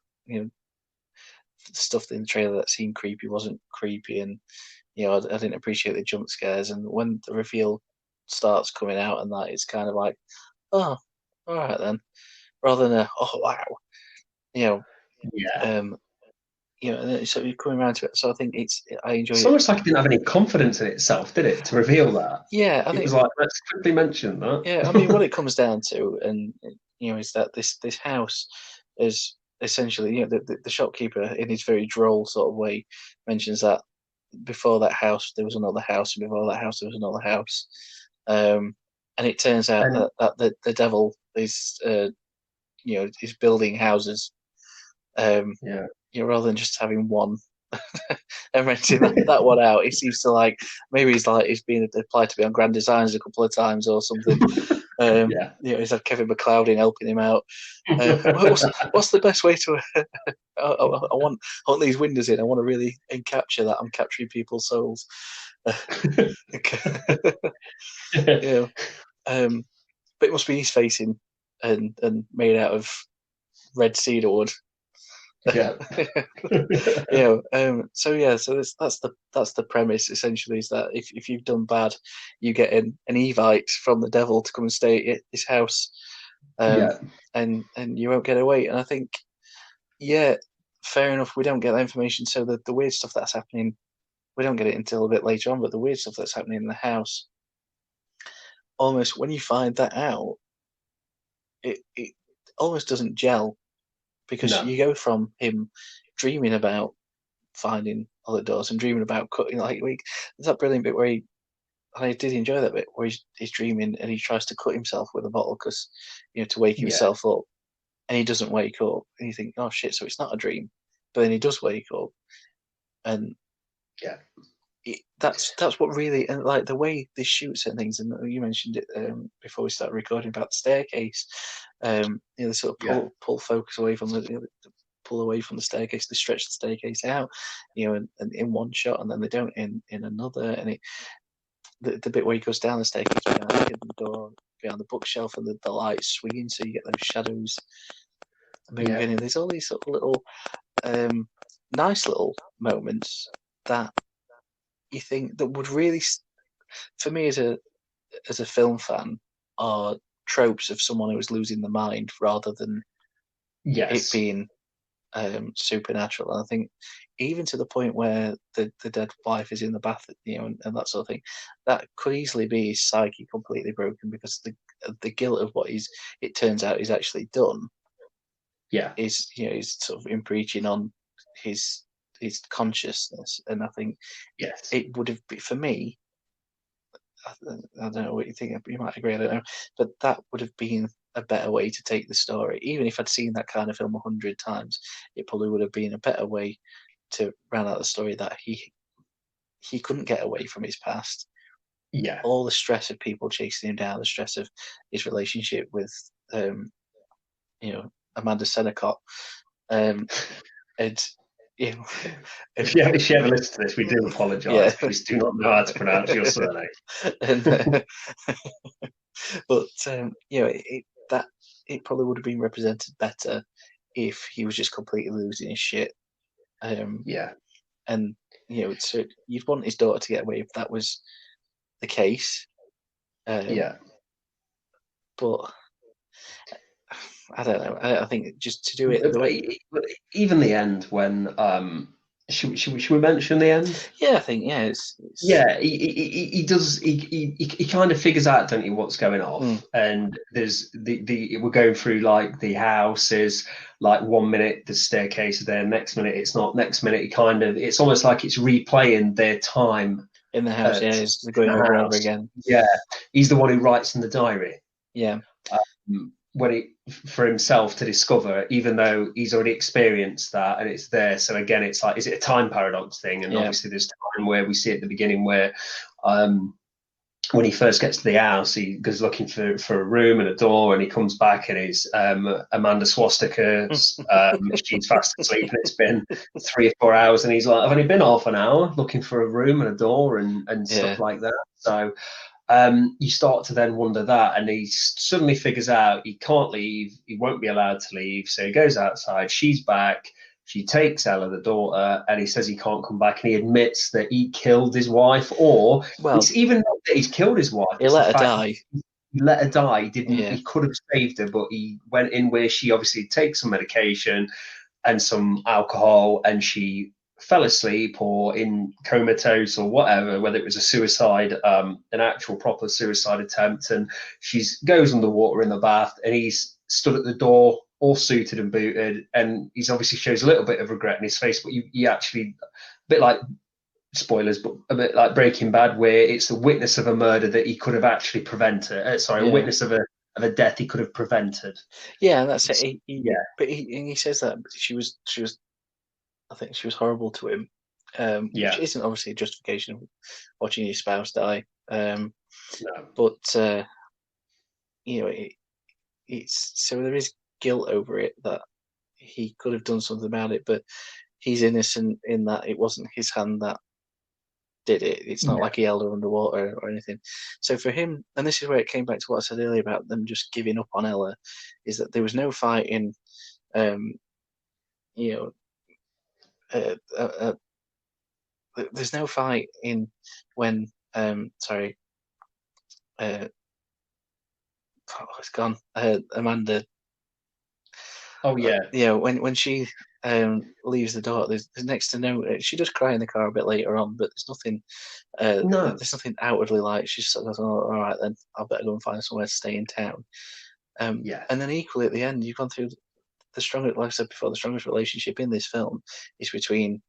stuff in the trailer that seemed creepy wasn't creepy, and I didn't appreciate the jump scares, and when the reveal starts coming out, and that it's kind of like, oh, all right then, rather than oh wow, you know, Yeah. um, and so you're coming around to it. So I think I enjoyed It's it. almost like it didn't have any confidence in itself, did it, to reveal that? Yeah, I It think was like, let's quickly mention Yeah, I mean, what that. it comes down to, and is that this house is essentially, the shopkeeper in his very droll sort of way mentions that before that house there was another house, and before that house there was another house, and it turns out And that the devil is building houses, um, yeah. rather than just having one and renting that one out. He seems to like maybe he's been applied to be on Grand Designs a couple of times or something. Yeah. He's had Kevin McLeod in helping him out. What's the best way to? I want these windows in. I want to really capture that. I'm capturing people's souls. Yeah, but it must be east facing and made out of red cedar wood. Yeah. So that's the premise essentially, is that if you've done bad, you get an Evite from the devil to come and stay at his house, um, Yeah. and you won't get away. And I think, yeah, fair enough. We don't get that information, so the weird stuff that's happening, we don't get it until a bit later on. But the weird stuff that's happening in the house, almost when you find that out, it almost doesn't gel because No. you go from him dreaming about finding other doors and dreaming about cutting. There's that brilliant bit where I did enjoy that bit where he's dreaming and he tries to cut himself with a bottle because to wake Yeah. himself up, and he doesn't wake up, and you think, oh shit, so it's not a dream, but then he does wake up, and Yeah. that's what really, and like the way they shoot certain things, and you mentioned it before we started recording about the staircase. They sort of Yeah. pull focus away from pull away from the staircase, they stretch the staircase out, and in one shot, and then they don't in another, and the bit where he goes down the staircase behind the door, behind the bookshelf, and the lights swinging, so you get those shadows Yeah. moving, and there's all these sort of little um, nice little moments that you think that would really, for me as a film fan, are tropes of someone who is losing their mind rather than it Yes. being supernatural. And I think even to the point where the dead wife is in the bath, and that sort of thing, that could easily be his psyche completely broken because the guilt of what it turns out he's actually done Yeah. is sort of impinging on his consciousness. And I think Yes. it would have been, for me, I don't know what you think. You might agree. I don't know, but that would have been a better way to take the story. Even if I'd seen that kind of film 100 times, it probably would have been a better way to round out the story that he couldn't get away from his past. Yeah. All the stress of people chasing him down, the stress of his relationship with, Amanda Senecott, um, and you know, and, If you ever listen to this, we do yeah, apologise because we do not know how to pronounce your surname. and but that it probably would have been represented better if he was just completely losing his shit. Um, Yeah. and so you'd want his daughter to get away if that was the case. Um, Yeah. but I don't know. I think just to do it the way. Even the end when should we mention the end? Yeah, I think it's Yeah, he does. He kind of figures out, don't he, what's going off. And there's the we're going through like the house is like 1 minute the staircase is there, next minute it's not, next minute it's almost like it's replaying their time in the house. Yeah, it's in going the over and over house. again. Yeah, he's the one who writes in the diary. Yeah. When it for himself to discover, even though he's already experienced that and it's there. So again, it's like, is it a time paradox thing? And obviously, there's time where we see at the beginning where, when he first gets to the house, he goes looking for a room and a door, and he comes back and is Amanda Swastika's she's fast asleep, and it's been 3 or 4 hours, and he's like, I've only been half an hour looking for a room and a door and stuff like that. So. You start to then wonder that, and he suddenly figures out he can't leave, he won't be allowed to leave, so he goes outside, she's back, she takes Ella, the daughter, and he says he can't come back, and he admits that he killed his wife, or it's even not that he's killed his wife, he let her die. He let her die, he could have saved her, but he went in where she obviously takes some medication and some alcohol, and she fell asleep or in comatose or whatever, whether it was a suicide, an actual proper suicide attempt, and she goes underwater in the bath, and he's stood at the door all suited and booted, and he's obviously shows a little bit of regret in his face, but he actually, a bit like spoilers, but a bit like Breaking Bad, where it's the witness of a murder that he could have actually prevented, a witness of a death he could have prevented. Yeah, that's it. But he says that she was I think she was horrible to him, which isn't obviously a justification of watching your spouse die. No. But it's so there is guilt over it that he could have done something about it, but he's innocent in that it wasn't his hand that did it. It's not like he held her underwater or anything. So for him, and this is where it came back to what I said earlier about them just giving up on Ella, is that there was no fight in, there's no fight in when it's gone. Amanda. Oh yeah. When she leaves the door, there's next to no. She does cry in the car a bit later on, but there's nothing. There's nothing outwardly like. She sort of goes, "Oh, all right, then I'll better go and find somewhere to stay in town." And then equally at the end, you've gone through the strongest, like I said before, the strongest relationship in this film is between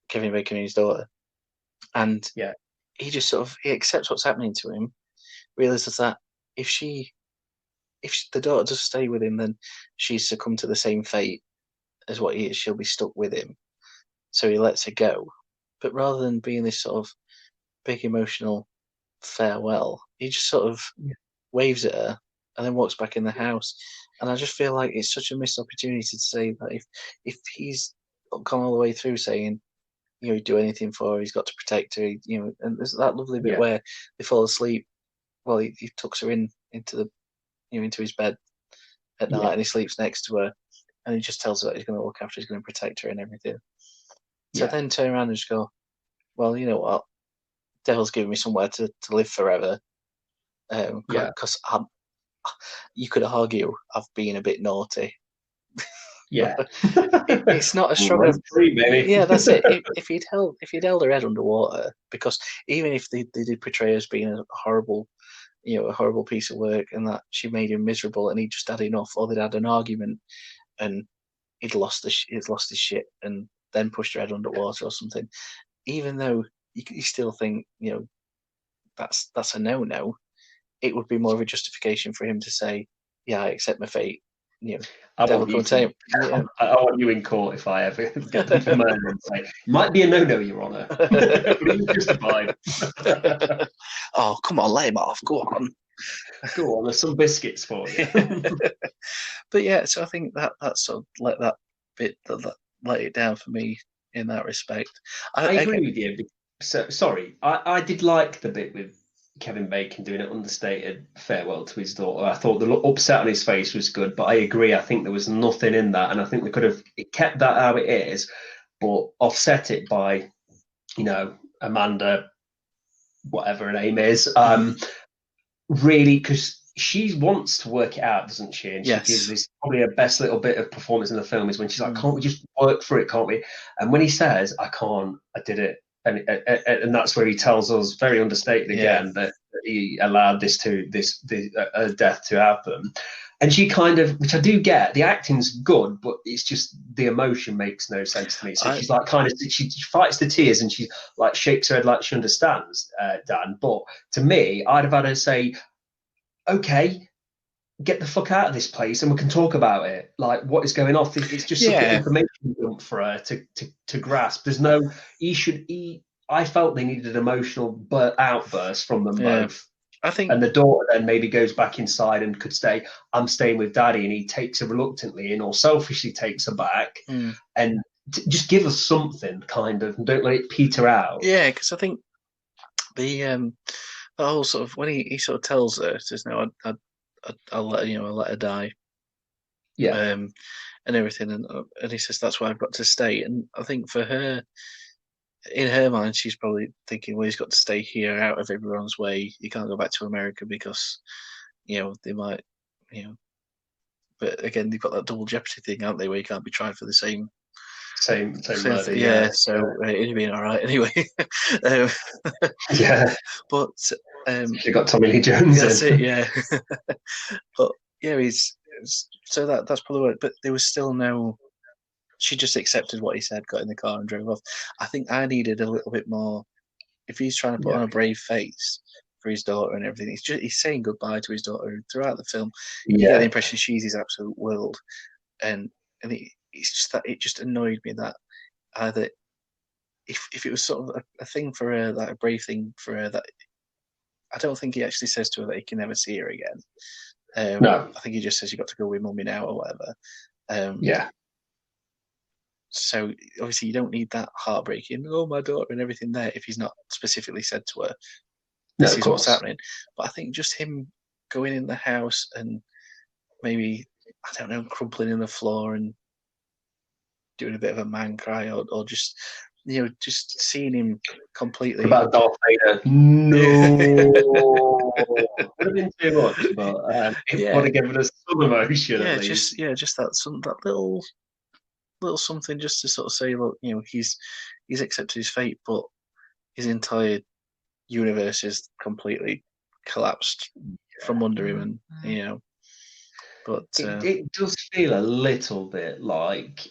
Kevin Bacon and his daughter, and he just sort of he accepts what's happening to him, realizes that if the daughter does stay with him, then she's succumbed to the same fate as what he is. She'll be stuck with him, so he lets her go. But rather than being this sort of big emotional farewell, he just sort of waves at her and then walks back in the house. And I just feel like it's such a missed opportunity to say that if he's gone all the way through saying, he'd do anything for her, he's got to protect her, and there's that lovely bit where they fall asleep. Well, he tucks her into the into his bed at night, and he sleeps next to her, and he just tells her that he's going to look after, he's going to protect her and everything. So then turn around and just go, well, you know what? Devil's giving me somewhere to live forever. Because you could argue I've been a bit naughty. Yeah, it's not as strong as yeah. That's it. If he'd held her head underwater, because even if they did portray her as being a horrible piece of work, and that she made him miserable, and he just had enough, or they'd had an argument, and he'd lost his shit, and then pushed her head underwater or something. Even though you still think that's a no. It would be more of a justification for him to say, "Yeah, I accept my fate." I want you in court if I ever get them to murder and say, "Might be a no, Your Honour." Please justified. Oh, come on, lay him off. Go on. There's some biscuits for you. But yeah, so I think that sort of let that bit that let it down for me in that respect. I agree with you. So, sorry, I did like the bit with Kevin Bacon doing an understated farewell to his daughter. I thought the upset on his face was good, but I agree. I think there was nothing in that, and I think they could have kept that how it is, but offset it by, Amanda, whatever her name is, really, because she wants to work it out, doesn't she? And she gives Yes. this probably her best little bit of performance in the film is when she's like, Mm. "Can't we just work for it? Can't we?" And when he says, "I can't, I did it," and that's where he tells us very understated Yeah. again that he allowed this death to happen. And she kind of, which I do get, the acting's good, but it's just the emotion makes no sense to me. So she's like, kind of, she fights the tears and she like shakes her head like she understands, Dan. But to me, I'd have had her say, "Okay, get the fuck out of this place and we can talk about it. Like, what is going off?" It's just such an Yeah. information dump for her to grasp. There's no, I felt they needed an emotional outburst from them Yeah. both. I think, And the daughter then maybe goes back inside and could stay, "I'm staying with daddy," and he takes her reluctantly and or selfishly takes her back. And just give us something, kind of, and don't let it peter out. yeah, because I think the whole sort of when he sort of tells her, says, "No, I'll let I'll let her die," Yeah, and everything, and he says, "That's why I've got to stay." And I think for her, in her mind, she's probably thinking, "Well, he's got to stay here, out of everyone's way. He can't go back to America because they might, you know." But again, they've got that double jeopardy thing, haven't they, where you can't be tried for the same same murder. thing. Yeah, Yeah, so it'd been all right anyway. um, yeah. but She got Tommy Lee Jones that's it. in. Yeah, but yeah, so that's probably what. But there was still no. She just accepted what he said, got in the car, and drove off. I think I needed a little bit more. If he's trying to put Yeah, on a brave face for his daughter and everything, he's saying goodbye to his daughter throughout the film. You get the yeah. impression she's his absolute world, and it's just that it just annoyed me that either if it was sort of a thing for her, like a brave thing for her, that I don't think he actually says to her that he can never see her again. No, I think he just says you got to go with mummy now or whatever. Um, yeah. so obviously you don't need that heartbreaking, "Oh, my daughter," and everything there if he's not specifically said to her, No, "This of is what's course. happening." But I think just him going in the house and maybe, I don't know, crumpling in the floor and doing a bit of a man cry, or just just seeing him What completely. about Darth Vader? Yeah, No, would have been too much, but it would yeah, have given us some emotion at yeah, least. just that little something just to sort of say, look, he's accepted his fate, but his entire universe is completely collapsed from under him, and but It does feel a little bit like,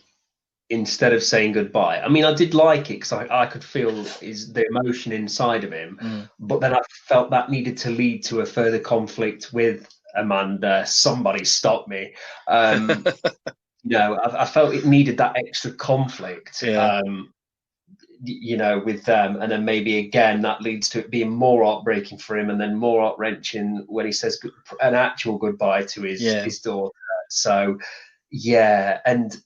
instead of saying goodbye. I mean, I did like it because I could feel the emotion inside of him, mm, but then I felt that needed to lead to a further conflict with Amanda. Somebody stop me. I felt it needed that extra conflict. yeah, With them, and then maybe again that leads to it being more heartbreaking for him, and then more heart wrenching when he says an actual goodbye to yeah, his daughter. So, yeah, and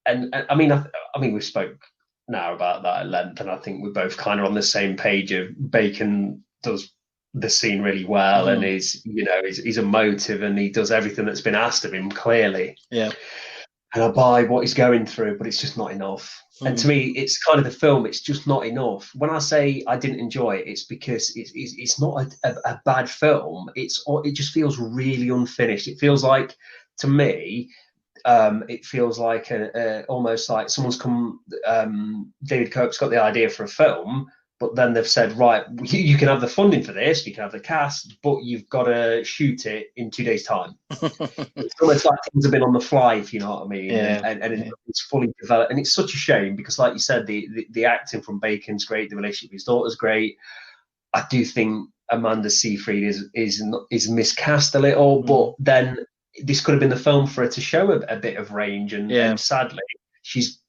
I mean, we spoke now about that at length, and I think we're both kind of on the same page. Of Bacon does the scene really well, and mm, he's emotive, and he does everything that's been asked of him clearly. yeah, And I buy what he's going through, but it's just not enough. And mm, to me, it's kind of the film. It's just not enough. When I say I didn't enjoy it, it's because it's not a bad film. It just feels really unfinished. It feels like, to me, it feels like almost like someone's come. David Cope's got the idea for a film, but then they've said, right, you can have the funding for this, you can have the cast, but you've got to shoot it in 2 days' time. It's almost like things have been on the fly, if you know what I mean, yeah, and it's fully developed. And it's such a shame because, like you said, the acting from Bacon's great, the relationship with his daughter's great. I do think Amanda Seyfried is miscast a little, mm, but then this could have been the film for her to show a bit of range, yeah, and sadly, she's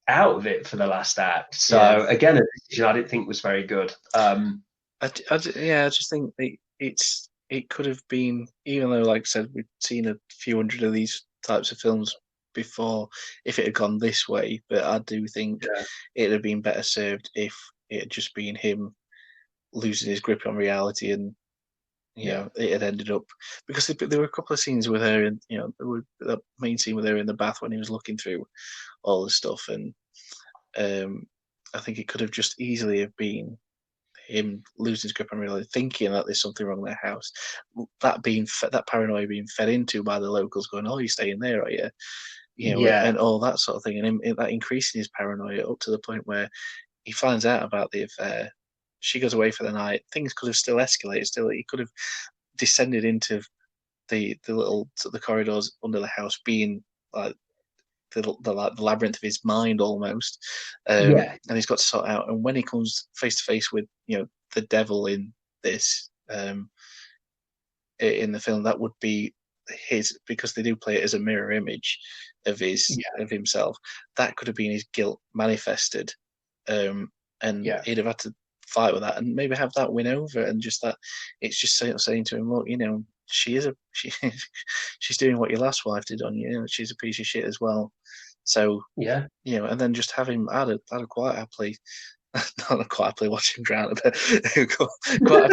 out of it for the last act. yeah. So again, a decision I didn't think was very good. Yeah, I just think it could have been, even though, like I said, we've seen a few hundred of these types of films before, if it had gone this way. But I do think Yeah, it'd have been better served if it had just been him losing his grip on reality, and yeah, it had ended up, because there were a couple of scenes with her, and there were the main scene with her in the bath when he was looking through all the stuff, and I think it could have just easily have been him losing his grip on reality, thinking that there's something wrong in their house, that paranoia being fed into by the locals, going, "Oh, you're staying there, are you?" Yeah. And all that sort of thing, and that increasing his paranoia up to the point where he finds out about the affair. She goes away for the night. Things could have still escalated. Still, he could have descended into the corridors under the house, being like the labyrinth of his mind almost. Yeah. And he's got to sort out. And when he comes face to face with the devil in this in the film, that would be his, because they do play it as a mirror image of himself. That could have been his guilt manifested, and he'd have had to fight with that and maybe have that win over, and just that it's just saying to him, look, she's doing what your last wife did on you. She's a piece of shit as well. So and then just have him I'd have quite happily not quite happily watch him drown, but quite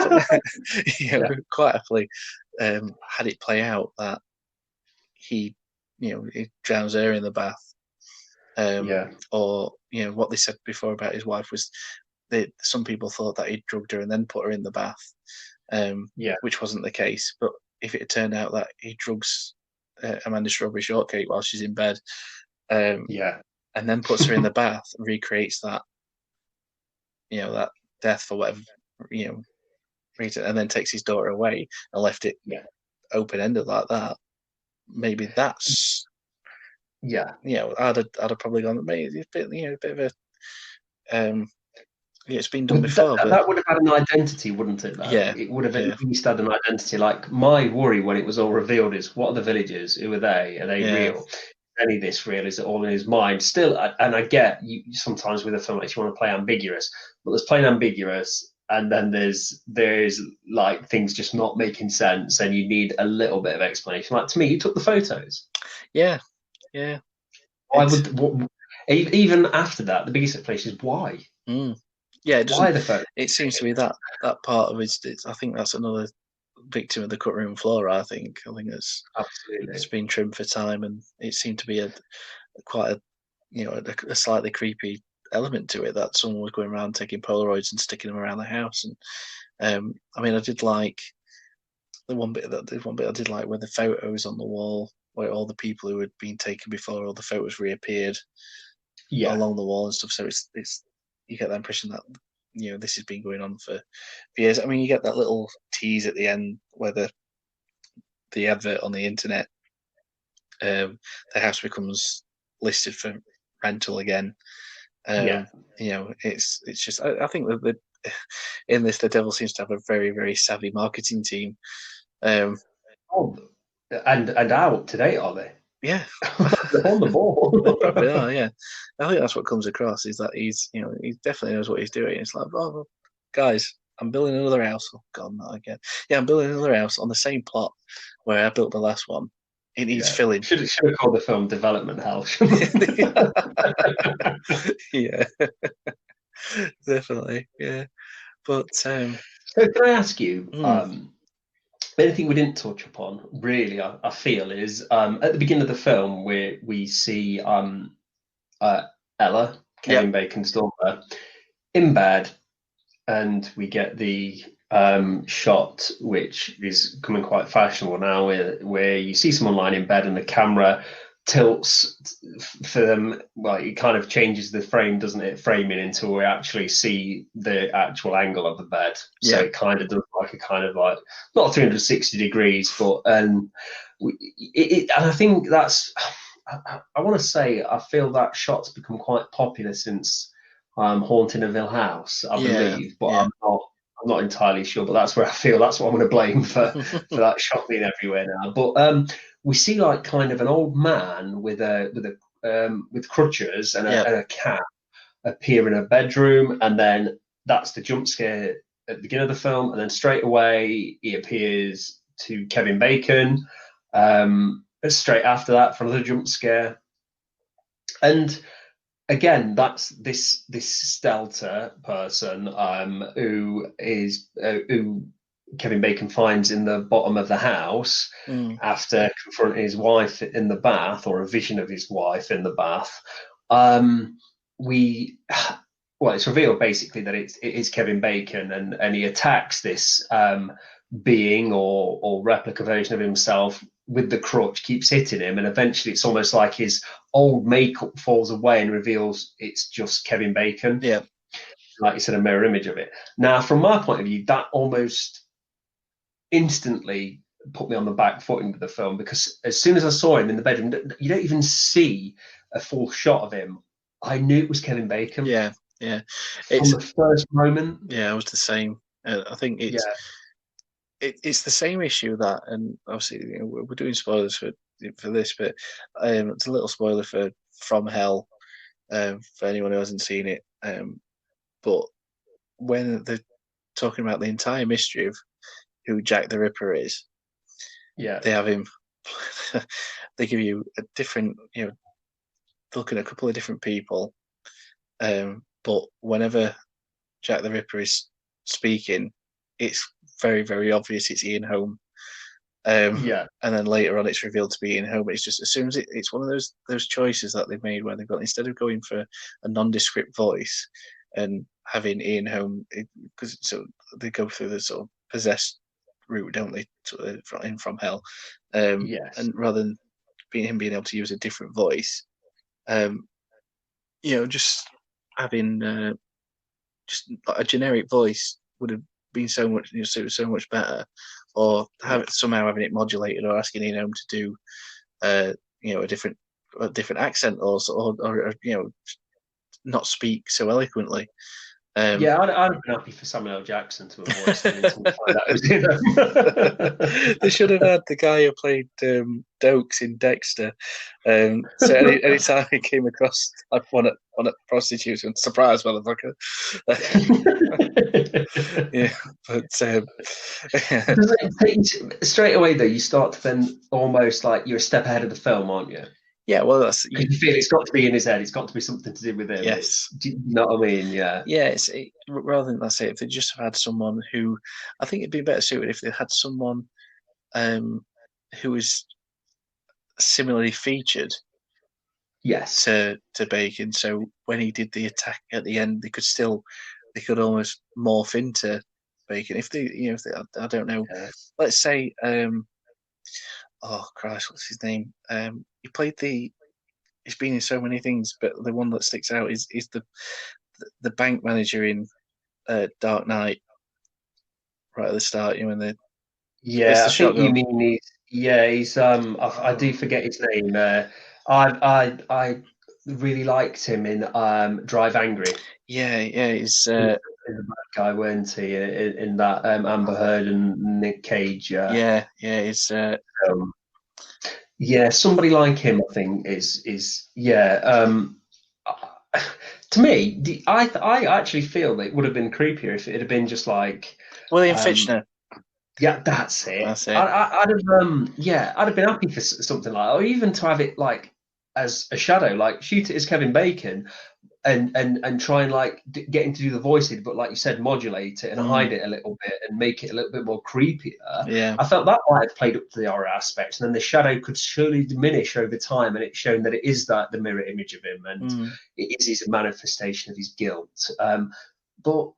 quite happily had it play out that he drowns her in the bath, or what they said before about his wife was that some people thought that he'd drugged her and then put her in the bath, which wasn't the case. But if it had turned out that he drugs Amanda Strawberry Shortcake while she's in bed, and then puts her in the bath and recreates that that death for whatever reason, and then takes his daughter away and left it open ended like that, maybe that's I'd have probably gone, maybe it's a bit of a it's been done before, but that would have had an identity, wouldn't it? Though? Yeah, it would have at least had an identity. Like, my worry when it was all revealed is, what are the villagers? Who are they? Are they real? Any of this real? Is it all in his mind still? And I get you sometimes with a film like you want to play ambiguous, but there's playing ambiguous, and then there's like things just not making sense, and you need a little bit of explanation. Like, to me, you took the photos. Yeah. Why even after that, the biggest explanation is why. Yeah, why the photos? It seems to be that part of it. I think that's another victim of the cut room floor. I think it's absolutely, it's been trimmed for time, and it seemed to be quite a slightly creepy element to it, that someone was going around taking Polaroids and sticking them around the house. And I mean, I did like the one bit I did like, where the photos on the wall, where all the people who had been taken before, all the photos reappeared along the wall and stuff. So it's you get the impression that this has been going on for years. I mean, you get that little tease at the end where the advert on the internet, the house becomes listed for rental again. It's just, I think that in this, the devil seems to have a very, very savvy marketing team. And out to date, are they? Yeah, they're on the ball. They probably are. Yeah, I think that's what comes across, is that he definitely knows what he's doing. It's like, oh, guys, I'm building another house. Oh God, not again. Yeah, I'm building another house on the same plot where I built the last one. It needs filling. Should have called the film Development Hell. Yeah, definitely. Yeah, but so can I ask you? Anything we didn't touch upon, really, I feel, is at the beginning of the film where we see Ella, Kevin Bacon's daughter, in bed, and we get the shot, which is becoming quite fashionable now, where you see someone lying in bed and the camera tilts for them. Well, it kind of changes the frame, doesn't it? Framing until we actually see the actual angle of the bed. So it kind of does like a kind of like, not 360 degrees, but and I think that's, I want to say, I feel that shot's become quite popular since Haunting of Hill House, I believe, but I'm not entirely sure. But that's where I feel that's what I'm going to blame for that shot being everywhere now. But we see like kind of an old man with crutches and a cat appear in a bedroom, and then that's the jump scare at the beginning of the film, and then straight away he appears to Kevin Bacon straight after that for another jump scare. And again, that's this Stelter person who Kevin Bacon finds in the bottom of the house after confronting his wife in the bath, or a vision of his wife in the bath. well, it's revealed basically that it is Kevin Bacon, and he attacks this being or replica version of himself with the crutch, keeps hitting him, and eventually it's almost like his old makeup falls away and reveals it's just Kevin Bacon. Yeah. Like you said, a mirror image of it. Now, from my point of view, that almost instantly put me on the back foot into the film, because as soon as I saw him in the bedroom, you don't even see a full shot of him. I knew it was Kevin Bacon. Yeah, yeah. From It's the first moment. I was the same. I think Yeah, it's the same issue that, and obviously we're doing spoilers for this, but it's a little spoiler for From Hell for anyone who hasn't seen it. But when they're talking about the entire mystery of who Jack the Ripper is, yeah, they have him. They give you a different, looking at a couple of different people. But whenever Jack the Ripper is speaking, it's very, very obvious it's Ian Holm. yeah, And then later on, it's revealed to be Ian Holm. It's just as soon as it's one of those choices that they've made where they've got, instead of going for a nondescript voice and having Ian Holm, because so they go through the sort of possessed route, don't they, in From Hell, yes, and rather than being able to use a different voice, um, just having just a generic voice would have been so much, so much better. Or yeah, somehow having it modulated, or asking Ian to do, a different accent, or not speak so eloquently. Um, yeah. I'd have been happy for Samuel L. Jackson to have voiced him until we find out it was him. they should have had the guy who played Dokes in Dexter. So any time he came across like one at prostitutes, and surprise, motherfucker. Yeah, but Does it take straight away though? You start to then almost like you're a step ahead of the film, aren't you? yeah. Well, that's Because you feel it's got to be in his head. It's got to be something to do with him. yes. Do you know what I mean? Yeah. Yeah, rather than, let's say, if they just had someone who, I think it'd be better suited if they had someone um, who was similarly featured Yes. to Bacon. So when he did the attack at the end, they could almost morph into Bacon. If they, I don't know, Yeah. let's say, oh Christ, what's his name? He played he's been in so many things, but the one that sticks out is the bank manager in Dark Knight, right at the start. When it's Yeah, the I think you shotgun. mean he's I do forget his name. I really liked him in Drive Angry. Yeah, yeah, he's He's a bad guy, weren't he? In that Amber Heard and Nick Cage. yeah, he's Um, yeah, somebody like him, I think, is yeah. To me, I actually feel that it would have been creepier if it had been just like, William um, Fichtner. yeah, that's it. That's it. I'd have, yeah, I'd have been happy for something like, or even to have it like as a shadow, like shoot it as Kevin Bacon, and try and like get him to do the voices, but like you said, modulate it and Mm, hide it a little bit and make it a little bit more creepier. yeah. I felt that might have played up to the horror aspect, and then the shadow could surely diminish over time, and it's shown that it is that the mirror image of him, and Mm, it is his manifestation of his guilt. But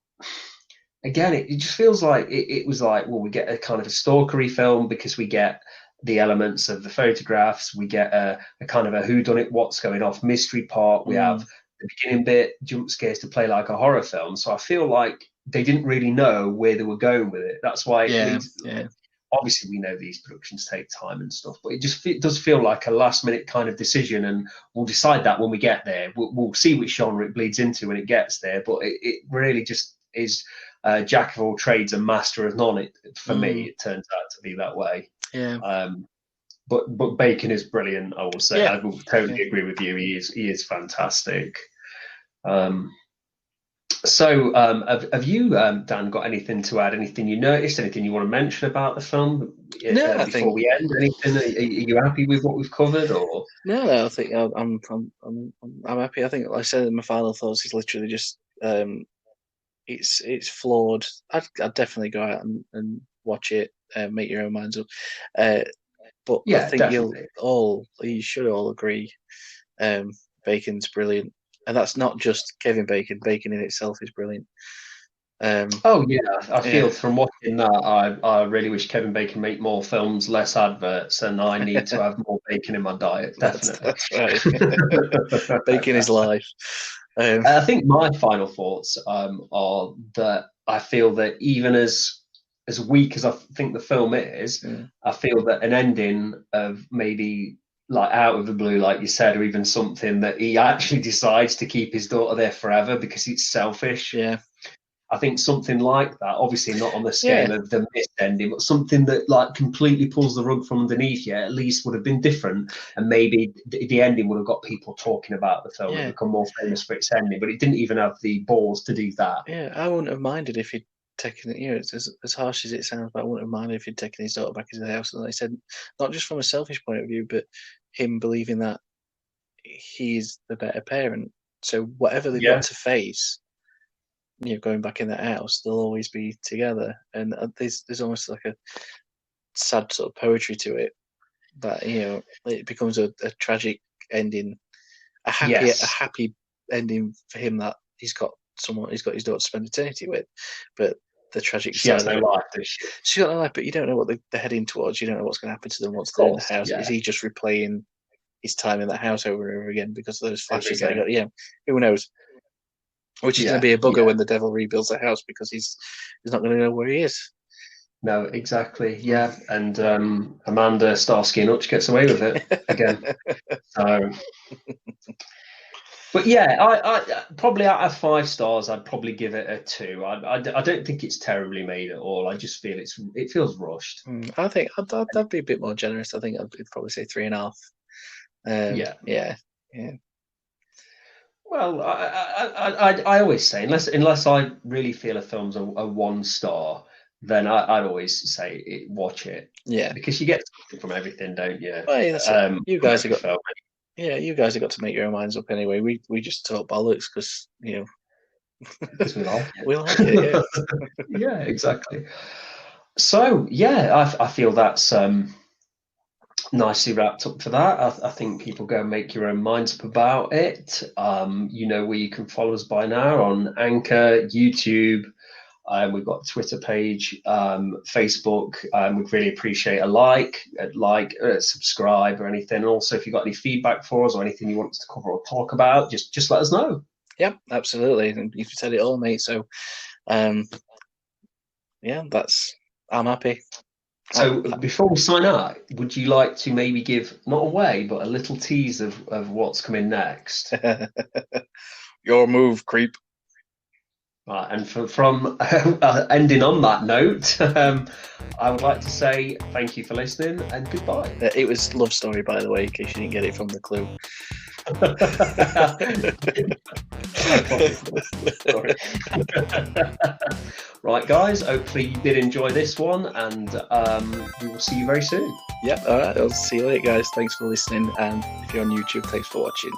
again, it just feels like it was like, well, we get a kind of a stalkery film because we get the elements of the photographs, we get a kind of a whodunit, what's going off mystery part, we have mm, the beginning bit, jump scares to play like a horror film. So I feel like they didn't really know where they were going with it. That's why it yeah, leads. yeah. Obviously, we know these productions take time and stuff, but it does feel like a last minute kind of decision, and we'll decide that when we get there. We'll see which genre it bleeds into when it gets there, but it really just is jack of all trades and master of none. For me, Mm, it turns out to be that way. yeah. Um, but Bacon is brilliant. I will say, Yeah. I will Yeah. totally agree with you. He is fantastic. Um, have you, Dan, got anything to add? Anything you noticed? Anything you want to mention about the film No, I before think we end? Anything? Are you happy with what we've covered? Or no, I think I'm happy. I think, like I said, my final thoughts is literally just it's flawed. I'd definitely go out and watch it, make your own minds up. Uh, but I yeah, think definitely. you should all agree, Bacon's brilliant. and that's not just Kevin Bacon. Bacon in itself is brilliant. Oh yeah, I feel from watching that, I really wish Kevin Bacon make more films, less adverts, and I need to have more bacon in my diet. Definitely, that's right. Bacon is life. I think my final thoughts are that I feel that even as weak as I think the film is, I feel that an ending of maybe like out of the blue, like you said, or even something that he actually decides to keep his daughter there forever because it's selfish. Yeah. I think something like that, obviously not on the scale of the missed ending, but something that like completely pulls the rug from underneath you, at least would have been different. And maybe the ending would have got people talking about the film and become more famous for its ending, but it didn't even have the balls to do that. Yeah, I wouldn't have minded if he'd taken it, it's as harsh as it sounds, but I wouldn't have minded if he'd taken his daughter back into the house. And like I said, not just from a selfish point of view, but him believing that he's the better parent. So whatever they've got to face, going back in that house, they'll always be together. And there's almost like a sad sort of poetry to it that it becomes a tragic ending, a happy ending for him that he's got his daughter to spend eternity with, but the tragic she has no life. She's got no life, but you don't know what they're heading towards. You don't know what's going to happen to them once they're in the house. Is he just replaying his time in that house over and over again because of those flashes? Who knows? Which is going to be a bugger when the devil rebuilds the house because he's not going to know where he is. No, exactly. Yeah, and Amanda Starsky and Hutch gets away with it again. So, but yeah, I probably out of 5 stars, I'd probably give it a 2. I don't think it's terribly made at all. I just feel it feels rushed. I think I'd be a bit more generous. I think I'd probably say 3.5. Yeah. Well, I always say unless I really feel a film's a 1 star, then I'd always say watch it. Yeah, because you get something from everything, don't you? Well, you guys have got. Yeah, you guys have got to make your own minds up anyway. We just talk bollocks because because we like it. We like it. Yeah. Yeah, exactly. So yeah, I feel that's nicely wrapped up for that. I think people go and make your own minds up about it. You know where you can follow us by now on Anchor, YouTube. We've got a Twitter page, Facebook. We'd really appreciate a like, subscribe or anything. Also, if you've got any feedback for us or anything you want us to cover or talk about, just let us know. Yep, absolutely. And you've said it all, mate. So, I'm happy. So before we sign out, would you like to maybe give, not away, but a little tease of what's coming next? Your move, creep. Right, and from ending on that note, I would like to say thank you for listening and goodbye. It was Love Story, by the way, in case you didn't get it from the clue. Right, guys, hopefully you did enjoy this one, and we will see you very soon. Yep, all right, I'll see you later, guys. Thanks for listening, and if you're on YouTube, thanks for watching.